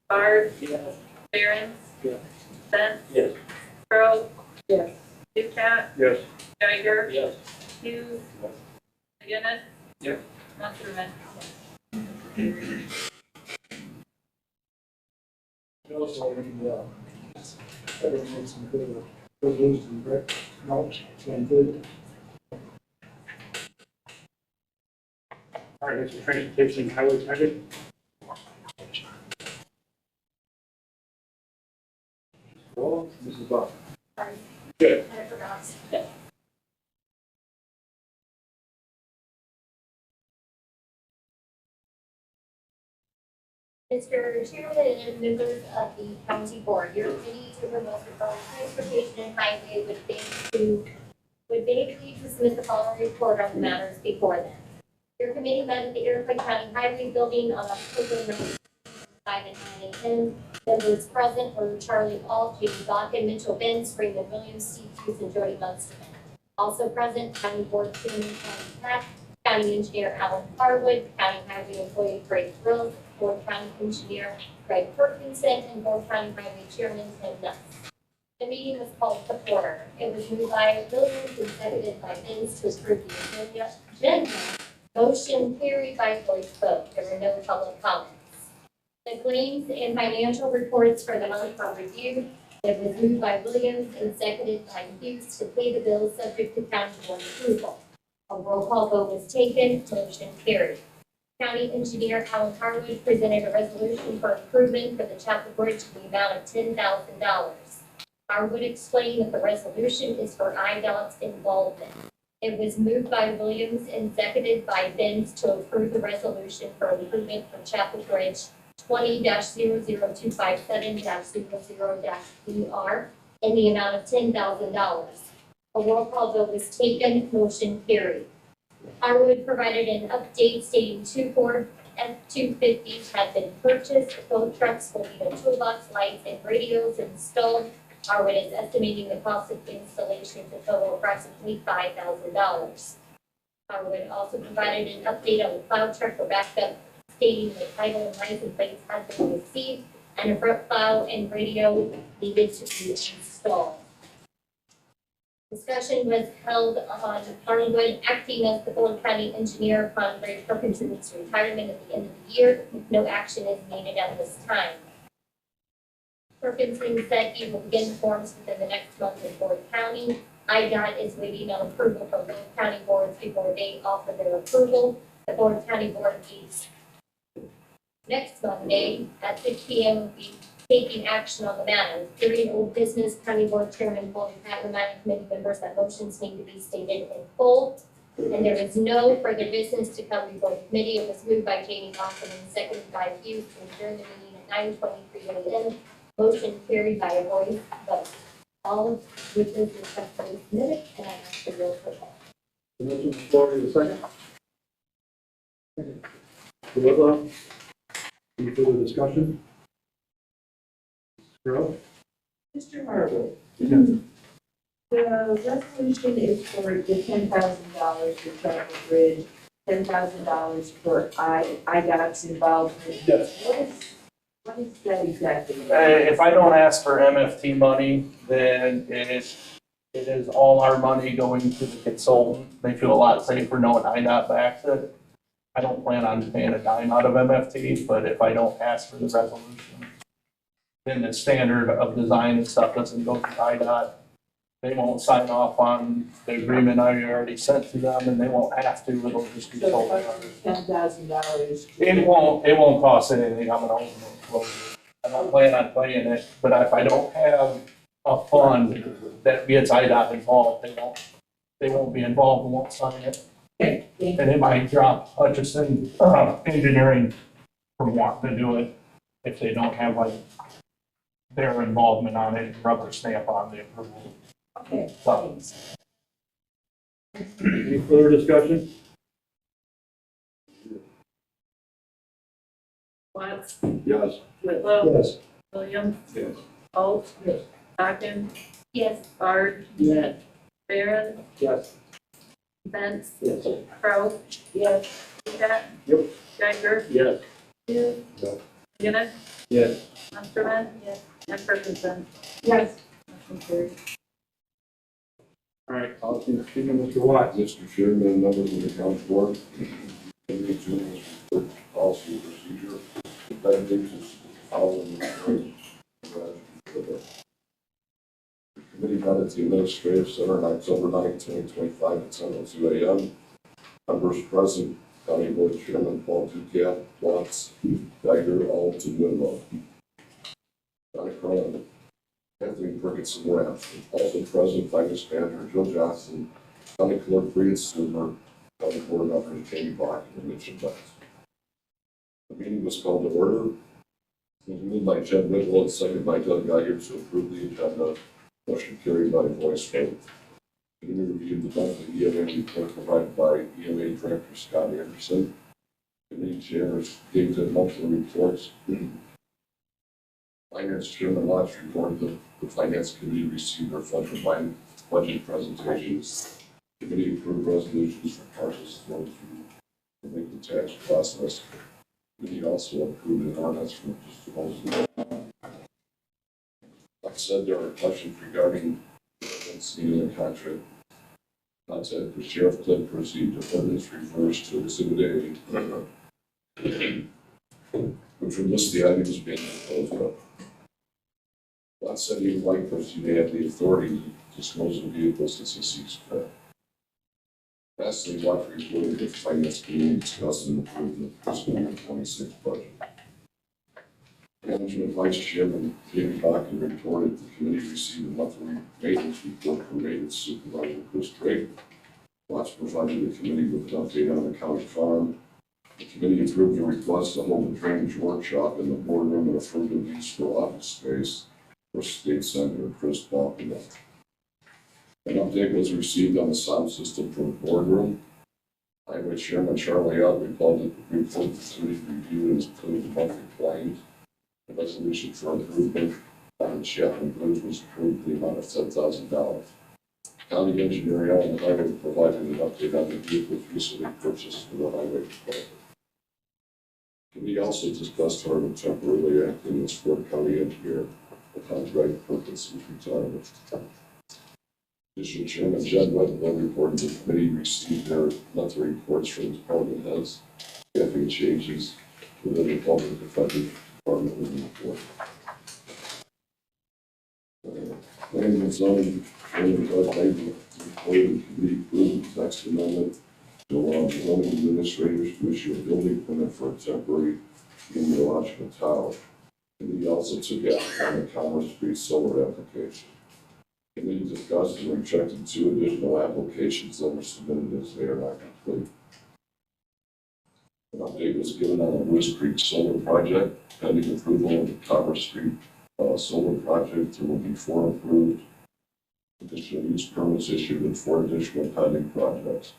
Bard? Yes. Barron? Yes. Bent? Yes. Crowe? Yes. Ducat? Yes. Geiger? Yes. Hughes? Yes. McGinnis? Yes. Munsterman? also, everyone made some good moves and great notes, so included. All right, next, transportation and highway budget. Well, Mrs. Buck. Good. I forgot. Mr. Chairman and members of the county board, your committee to promote the transportation and highway would vaguely submit the following report on the matters before them. Your committee met at the Iroquois County Highway Building on October 9th, 5 and 9 a.m. Members present were Charlie Alt, Judy Balkin, Mitchell Benz, Freeman Williams, Steve Hughes, and Jody Munsterman. Also present, County Board Chairman County Pack, County Engineer Alan Harwood, County Highway Employee Greg Grills, Board County Engineer Greg Perkinson, and Board County Highway Chairman Tim Nuss. The meeting was called to order. It was moved by Williams and seconded by Benz to approve the agenda. Motion carried by voice vote. There were no public comments. The claims and financial reports for the month were reviewed. It was moved by Williams and seconded by Hughes to pay the bills subject to county board approval. A roll call vote was taken. Motion carried. County Engineer Alan Harwood presented a resolution for improvement for the Chapel Bridge in the amount of $10,000. Harwood explained that the resolution is for IDOT's involvement. It was moved by Williams and seconded by Benz to approve the resolution for improvement for Chapel Bridge 20-00257-00-BR in the amount of $10,000. A roll call vote was taken. Motion carried. Harwood provided an update stating 2 Ford F-250s had been purchased. Both trucks will need a toolbox, lights, and radios installed. Harwood is estimating the cost of the installation to total approximately $5,000. Harwood also provided an update on the plow truck for backup, stating the title and license plates had been received and a front plow and radio needed to be installed. Discussion was held on Harwood acting as the Fulton County engineer upon Greg Perkinson's retirement at the end of the year. No action is needed at this time. Perkinson said he will begin forms within the next month in Ford County. IDOT is waiting on approval from both county boards before they offer their approval. The Ford County Board meets next Monday at 6 p.m. will be taking action on the matter. During old business, County Board Chairman Paul Pat reminded committee members that motions need to be stated in full. And there is no further business to come before the committee. It was moved by Jamie Hoffman and seconded by Hughes to adjourn the meeting at 9:23 a.m. Motion carried by a voice vote. All of which is respectfully submitted, and I ask the roll call. The motion on the floor is a second. Whitlow. Any further discussion? Carol? Mr. Harwood, Yes. the resolution is for the $10,000 for Chapel Bridge, $10,000 for IDOT's involvement. Yes. What is that exactly? If I don't ask for MFT money, then it is all our money going to the consultant. They feel a lot safer knowing IDOT backs it. I don't plan on paying a dime out of MFT, but if I don't ask for the resolution, then the standard of design and stuff doesn't go to IDOT. They won't sign off on the agreement I already sent to them, and they won't have to. It'll just be sold. $10,000. It won't cost anything. I'm an owner. I don't plan on paying it, but if I don't have a fund that gets IDOT involved, they won't be involved and won't sign it. And it might drop Hutchison Engineering from wanting to do it if they don't have like their involvement on it, and rubber stamp on the approval. Okay, So, Any further discussion? Watts, Yes. Whitlow, Yes. Williams, Yes. Holt, Balkin, Yes. Bard, Yes. Barron, Yes. Benz, Yes. Crouch, yes, Hudak, Yep. Geiger, Yes. Hughes, Yes. Guinness, Yes. Munsterman, and Ferguson. yes. Motion carried. All right, policy and procedure, Mr. Watts. Mr. Chairman and members of the county board, committee to policy and procedure, that makes us following the at the Administrative Center on October 9, 2025 at 10:02 a.m. Members present, County Board Chairman Paul Ducat, Watts, Geiger, Alt, and Winlow. County Coroner, Anthony Ferguson, Rath, also present, Finance Manager Joe Johnson, County Clerk Brian Stuber, County Board Member Jamie Bach, and Mitchell Betts. The meeting was called to order. It was moved by Jed Whitwell and seconded by Doug Geiger to approve the agenda. Motion carried by voice vote. Committee reviewed the monthly EMA report provided by EMA Director Scott Anderson. Committee chairs gave the monthly reports. Finance Chairman Watts reported that the Finance Committee received their budget presentations. Committee approved resolutions for parcels flowing through the income tax process. Committee also approved an ordinance for disposal. Like I said, there are questions regarding the contract. Contact the Sheriff Clint proceed to ordinance refers to Exhibit A, which would list the items being disposed of. Lot said he would like proceed to have the authority to dispose of vehicles as he sees fit. Lastly, Lot reported that the Finance Committee discussed and approved the fiscal year 26 budget. Management Vice Chairman Jamie Bakken reported the committee received a monthly maintenance report from maintenance supervisor Chris Drake. Watts provided the committee with an update on the county farm. The committee approved the request to hold a drainage workshop in the boardroom and affirmed the use for office space for State Senator Chris Balkin. An update was received on the sound system for the boardroom. Highway Chairman Charlie Ott recalled that the report the committee reviewed and approved the monthly claims. The resolution for improvement on the Chapman Bridge was approved in the amount of $10,000. County Engineer Alan Highway provided an update on the vehicles recently purchased for the highway department. The committee also discussed Harvard temporarily acting as Fort County Engineer upon Greg Perkinson's retirement. Additional Chairman Jed Whitwell reported the committee received their monthly reports from department heads, staffing changes within the public defender department within the board. Planning and zoning, Chairman Doug Geiger reported the committee approved the text amendment to allow zoning administrators to issue a building permit for a temporary meteorological tower. The committee also took action on the Commerce Street solar application. The committee discussed and rejected 2 additional applications that were submitted as they are not complete. An update was given on the Lewis Creek solar project. Pending approval of the Commerce Street solar project, there will be 4 approved additional use permits issued and 4 additional pending projects.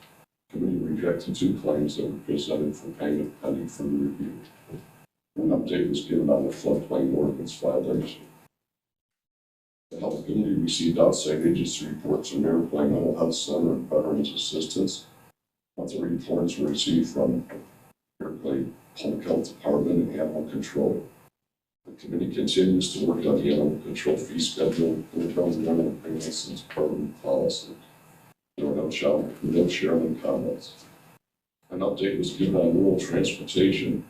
The committee rejected 2 claims that were presented for payment pending further review. An update was given on the floodplain ordinance violation. The Health Committee received outside agency reports from Airplane Mental Health Center and Veterans Assistance. Monthly reports were received from Airplane Public Health Department and Animal Control. The committee continues to work on the animal control fee schedule and the governmental agreements and department policy. There were no chairman comments. An update was given on rural transportation,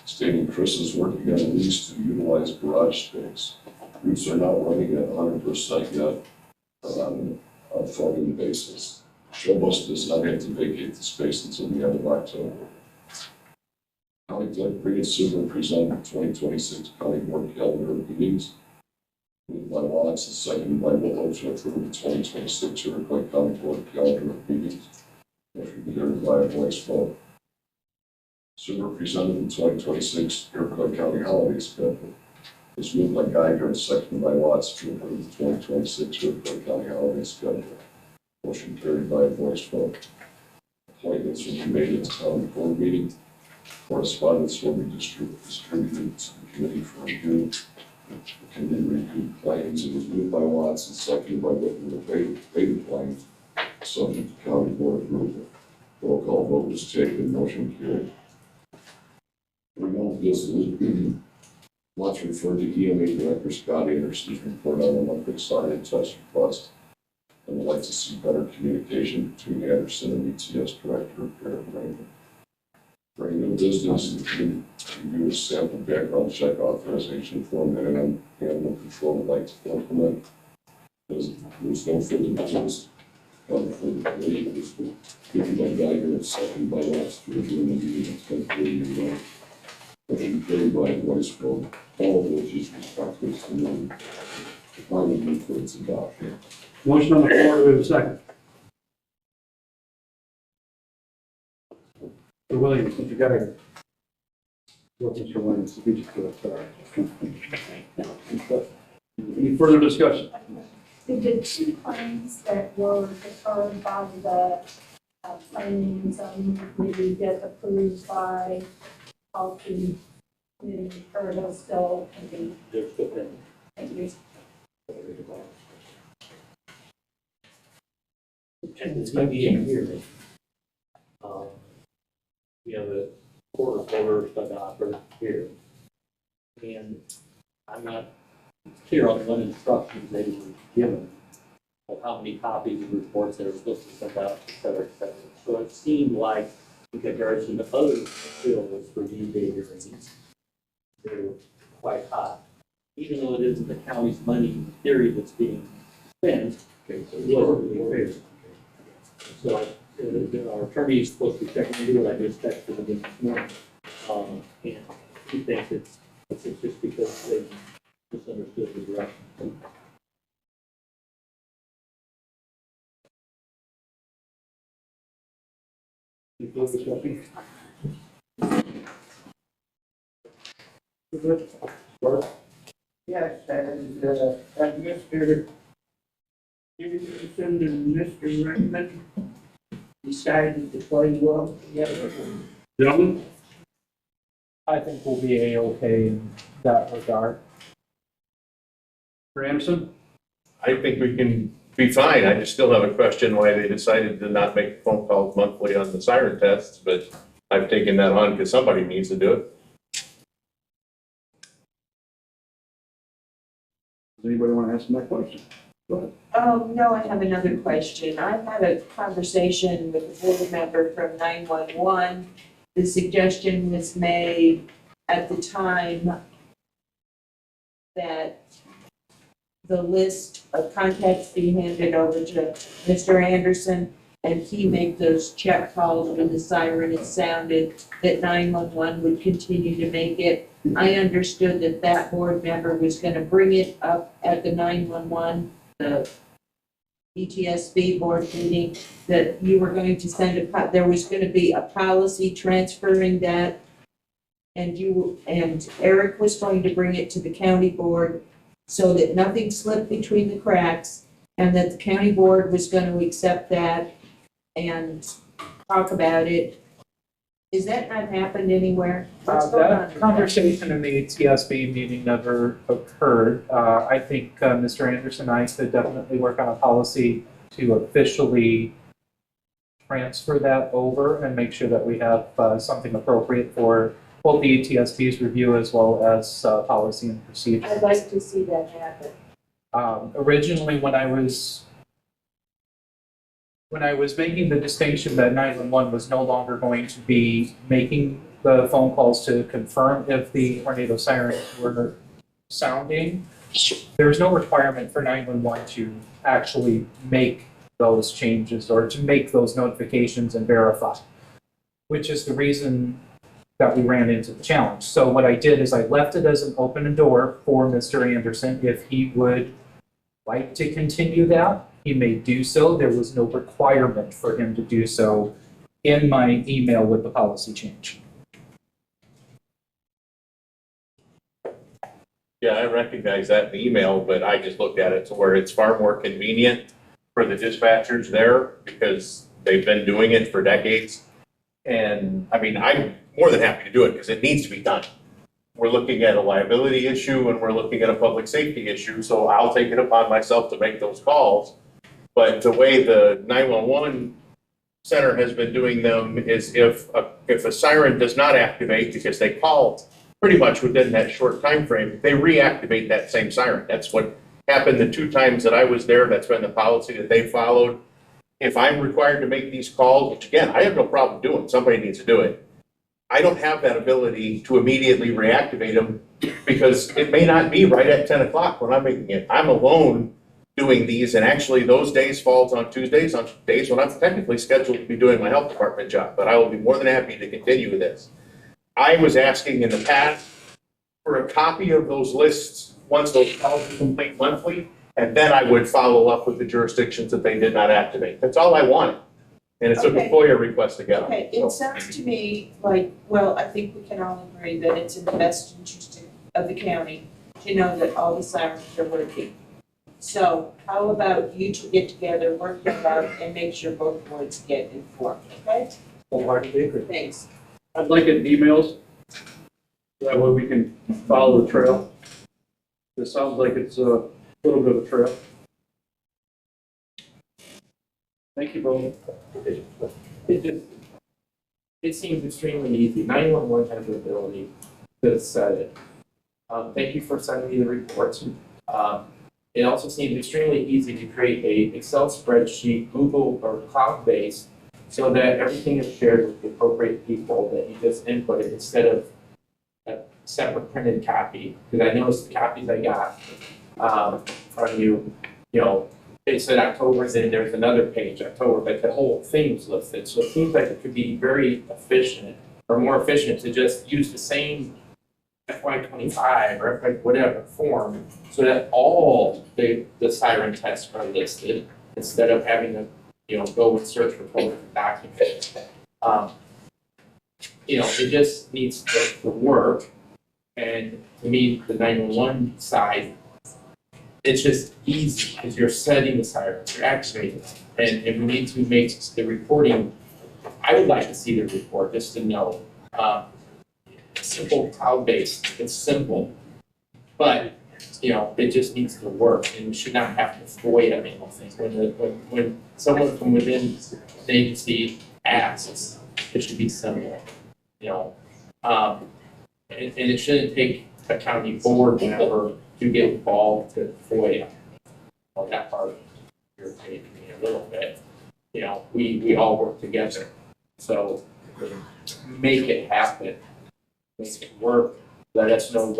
stating Chris is working on a lease to utilize garage space. Routes are not running at 100% yet on a floating basis. Showbus does not have to vacate the space until the end of October. County Clerk Brian Stuber presented 2026 County Board calendar meetings. Moved by Watts and seconded by Willow to approve the 2026 Iroquois County Board calendar meetings. Motion carried by a voice vote. Stuber presented the 2026 Iroquois County holiday schedule. It was moved by Geiger and seconded by Watts to approve the 2026 Iroquois County holiday schedule. Motion carried by a voice vote. Appointments will be made at the county board meeting. Correspondence will be distributed to the committee for review. The committee reviewed claims. It was moved by Watts and seconded by Whitman to pay the claims, subject to county board approval. Roll call vote was taken. Motion carried. Remote business. Watts referred to EMA Director Scott Anderson's report on the monthly sign-in test request and would like to see better communication between Anderson and ETS Director Eric Raymond. During new business, the review a sample background check authorization form that animal control would like to implement. There's no further business. For the committee, this will give my guy here, second by last year, during the meeting, it's been 30 years. Motion carried by voice vote, all of which is respectful to the Department for its adoption. Motion on the floor, do we have a second? Mr. Williams, if you got a. What Mr. Williams, if you just do it, any further discussion? Did the two claims that were deferred by the planning and zoning committee get approved by all the committee, or those still pending? They're still pending. Thank you. And the ZBA hearing, we have a court reporter stenographer here. And I'm not clear on what instructions they were given of how many copies of reports they were supposed to send out, et cetera, et cetera. So it seemed like, in comparison to other bills for ZBA hearings, they were quite high. Even though it isn't the county's money in theory that's being spent, it wasn't being paid. So our attorney is supposed to be checking into it. I just texted him this morning. And he thinks it's just because they misunderstood the direction. Any further discussion? Yes, and, Mr. Peterson and Mr. Raymond decided to play well together. Gentlemen? I think we'll be A-okay in that regard. Mr. Anderson? I think we can be fine. I just still have a question why they decided to not make phone calls monthly on the siren tests, but I've taken that on because somebody needs to do it. Does anybody want to ask him that question? Go ahead. No, I have another question. I had a conversation with a board member from 911. The suggestion was made at the time that the list of contacts be handed over to Mr. Anderson, and he make those check calls when the siren is sounded, that 911 would continue to make it. I understood that that board member was gonna bring it up at the 911, the ETSB board meeting, that you were going to send there was gonna be a policy transferring that, and Eric was going to bring it to the county board so that nothing slipped between the cracks, and that the county board was gonna accept that and talk about it. Is that not happened anywhere? What's going on That with that? conversation in the TSB meeting never occurred. I think Mr. Anderson and I could definitely work on a policy to officially transfer that over and make sure that we have something appropriate for both the ETSB's review as well as policy and procedure. I'd like to see that happen. Originally, when I was making the distinction that 911 was no longer going to be making the phone calls to confirm if the tornado sirens were sounding, there's no requirement for 911 to actually make those changes or to make those notifications and verify, which is the reason that we ran into the challenge. So what I did is I left it as an open door for Mr. Anderson. If he would like to continue that, he may do so. There was no requirement for him to do so in my email with the policy change. Yeah, I recognize that in the email, but I just looked at it to where it's far more convenient for the dispatchers there because they've been doing it for decades. And I mean, I'm more than happy to do it because it needs to be done. We're looking at a liability issue and we're looking at a public safety issue, so I'll take it upon myself to make those calls. But the way the 911 center has been doing them is if a siren does not activate because they call pretty much within that short time frame, they reactivate that same siren. That's what happened the 2 times that I was there. That's been the policy that they followed. If I'm required to make these calls, which again, I have no problem doing, somebody needs to do it. I don't have that ability to immediately reactivate them because it may not be right at 10 o'clock when I'm making it. I'm alone doing these, and actually those days falls on Tuesdays, on days when I'm technically scheduled to be doing my health department job, but I will be more than happy to continue with this. I was asking in the past for a copy of those lists once those calls are complete monthly, and then I would follow up with the jurisdictions that they did not activate. That's all I wanted. And it took a Okay. FOIA request to get them. Okay, it sounds to me like, well, I think we can all agree that it's in the best interest of the county to know that all the sirens are working. So how about you two get together, work that out, and make sure both boards get informed, okay? Wholeheartedly agree. Thanks. I'd like it in emails, that way we can follow the trail. It sounds like it's a little bit of a trail. Thank you, Bo. It seems extremely easy. 911 has the ability to set it. Thank you for sending me the reports. It also seems extremely easy to create a Excel spreadsheet, Google or cloud-based, so that everything is shared with the appropriate people that you just input it instead of a separate printed copy. Because I noticed the copies I got from you, it said October, and then there's another page, October, but the whole thing was listed. So it seems like it could be very efficient, or more efficient, to just use the same FY25 or FY whatever form, so that all the siren tests are listed, instead of having to, go and search for different documents. It just needs to work. And to me, the 911 side, it's just easy because you're setting the sirens, you're activating them. And we need to make the reporting, I would like to see the report just to know. Simple cloud-based, it's simple, but it just needs to work, and we should not have to FOIA things. When someone from within the agency asks, it should be simple, and it shouldn't take a county board member to get involved to FOIA. Well, that part irritated me a little bit. We all work together, so make it happen. Make it work, let us know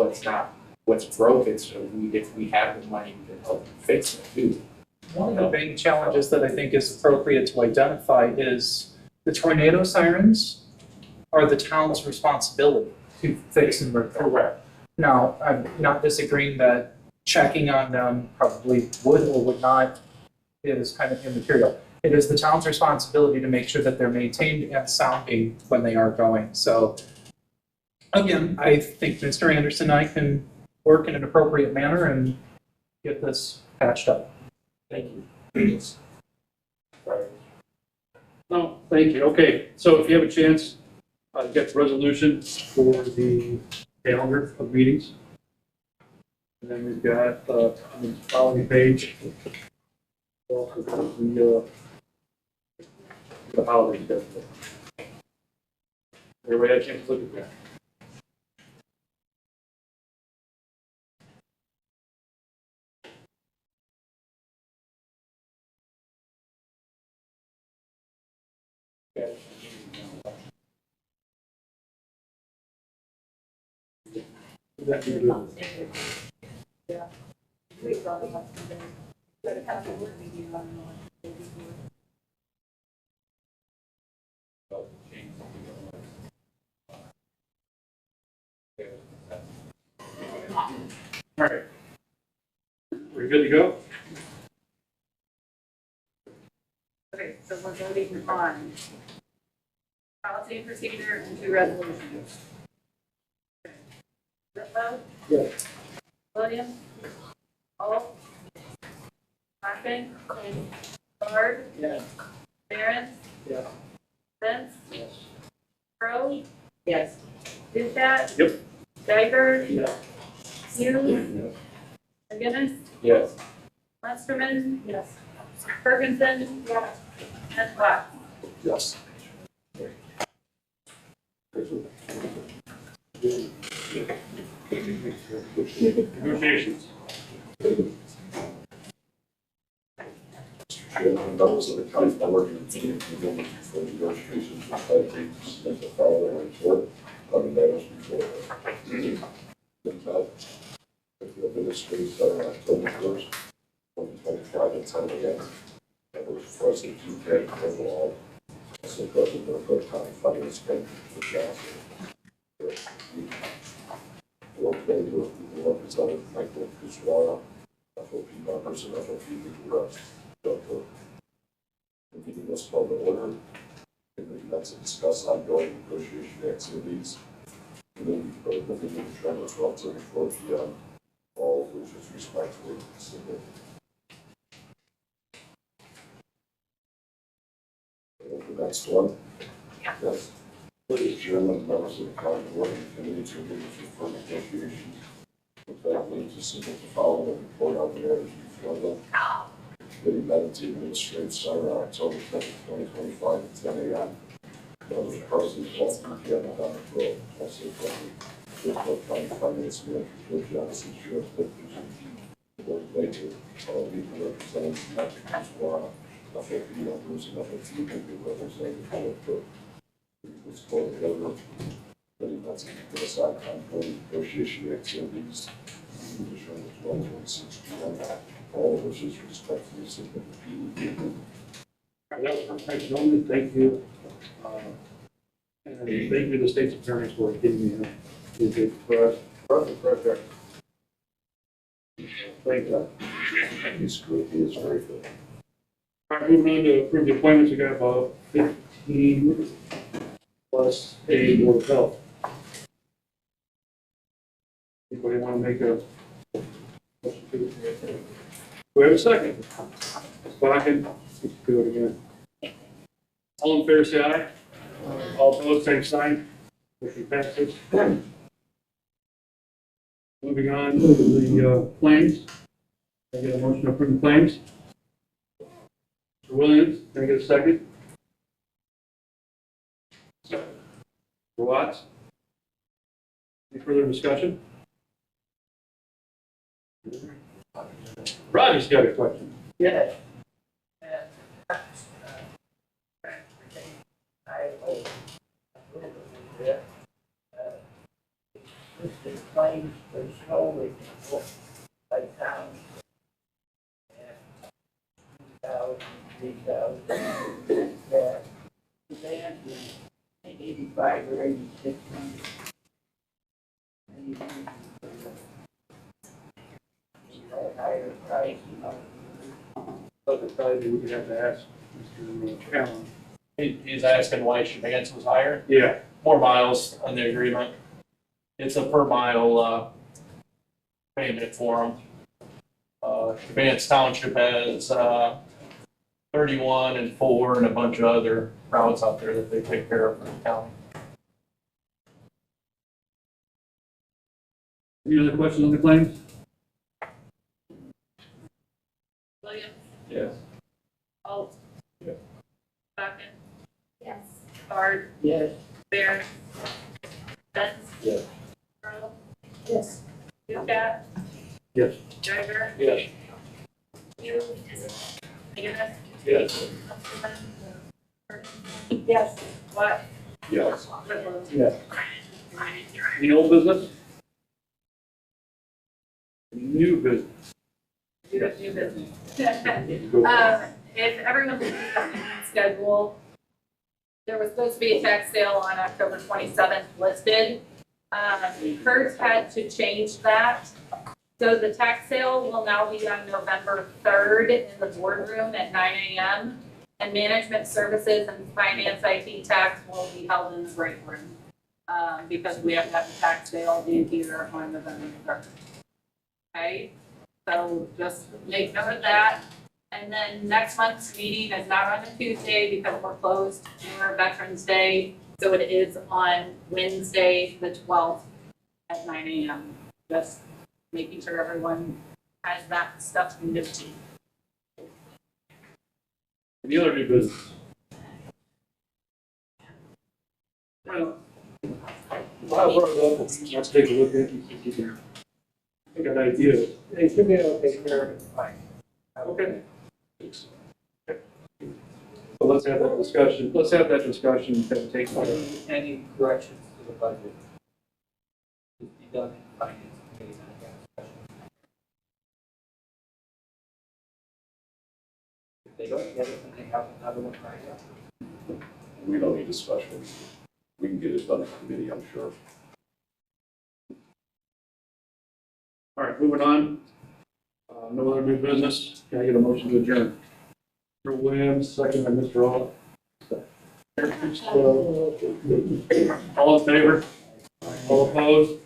what's broken, so if we have the money, we can help fix it too. One of the big challenges that I think is appropriate to identify is the tornado sirens are the town's responsibility to fix and repair. Correct. Now, I'm not disagreeing that checking on them probably would or would not is kind of immaterial. It is the town's responsibility to make sure that they're maintained and sounding when they are going. So again, I think Mr. Anderson and I can work in an appropriate manner and get this patched up. Thank you. No, thank you. Okay, so if you have a chance, get the resolution for the calendar of meetings. And then we've got, on the following page, the holiday schedule. Everybody had a chance to look at that. Yeah. We brought it up today. But it has to work with you on All right. We're good to go? Okay, so we're voting on policy and procedure and 2 resolutions. Whitlow? Yes. Williams? Hall? Larkin? Bard? Yes. Barron? Yes. Spence? Yes. Crowe? Yes. Dushat? Yep. Geiger? Yes. Hughes? McGinnis? Yes. Westerman? Yes. Ferguson? Yes. And Black? Yes. Negotiations. Members of the county board and for negotiations with five teams as the following report on the matters before. The minutes dated October 1st, 2024. at 10 a.m. And we're present to get overall, also present the Cook County Finance Committee for Johnson. We'll play with Representative Michael Kuchwara, FOP members and FOP legal reps. The meeting was called to order. And we met to discuss ongoing negotiation activities. And then we put the meeting adjourned at 12:34 p.m. All of which is respectfully submitted. And the next one. Yes. Please, Chairman, members of the county board and committee to move for negotiations. With that, we need to submit the following report on the matters before them. Committee met at the Administrative Center on October 10th, 2025 at 10 a.m. Members present, all three can on the road. Also present, Cook County Finance Manager Joe Johnson, Sheriff Deputy Board Later, legal representative Patrick Kuchwara, FOP members and FOP legal representative Joe Cook. Let's call together. Ready, let's decide ongoing negotiation activities. Additional 12:26 p.m. All of which is respectfully submitted. That was perfect, gentlemen. Thank you. And thank you to the state's attorneys for giving me a good fresh air. Thank you. He's good, he is very good. All right, moving on to approve the appointments, we got about 15 plus a board of health. Anybody want to make a motion to approve? Do we have a second? Second. Let's do it again. All in favor, say aye. All opposed, same sign. Motion passes. Moving on to the claims. Can I get a motion to approve the claims? Mr. Williams, can I get a second? Mr. Watts? Any further discussion? Rodney's got a question. Yes. Listed claims for snow removal by town. 2,000, 3,000. Van is 85 or 86 hundred. Higher price, you know. Other side, we would have to ask Mr. Allen. He's asking why Chevance was higher. Yeah. More miles on the agreement. It's a per mile, payment for them. Chevance Township has, 31 and 4 and a bunch of other routes out there that they take care of for the county. Any other questions on the claims? Williams, Yes. Alt, Yes. Bakken, Yes. Bard, Yes. Barron, Benz, Yes. Earl, Yes. Ducat, Yes. Jagger, Yes. Hughes, McGinnis, Yes. Yes. Watt, Yes. Whitlow. Yes. Any old business? New business. New business. Go. If everyone looks at the meeting schedule, there was supposed to be a tax sale on October 27th listed. Kurt had to change that. So the tax sale will now be on November 3rd in the boardroom at 9 a.m. And management services and finance IT tax will be held in the break room. Because we have to have the tax sale in here on November 3rd. Okay, so just make note of that. And then next month's meeting is not on a Tuesday because we're closed for Veterans Day. So it is on Wednesday, the 12th at 9 a.m. Just making sure everyone has that stuff in their team. Any other new business? Well, I'll brought it up, let's take a look at it and see if you can get an idea. They should be able to take care of it fine. Okay. So let's have that discussion, and take. Any corrections to the budget? Be done in finance committee. they don't get it, and they have another one right after. We don't need a special. We can get it done in committee, I'm sure. All right, moving on. No other new business. Can I get a motion to adjourn? Mr. Williams, second by Mr. All. All in favor? All opposed?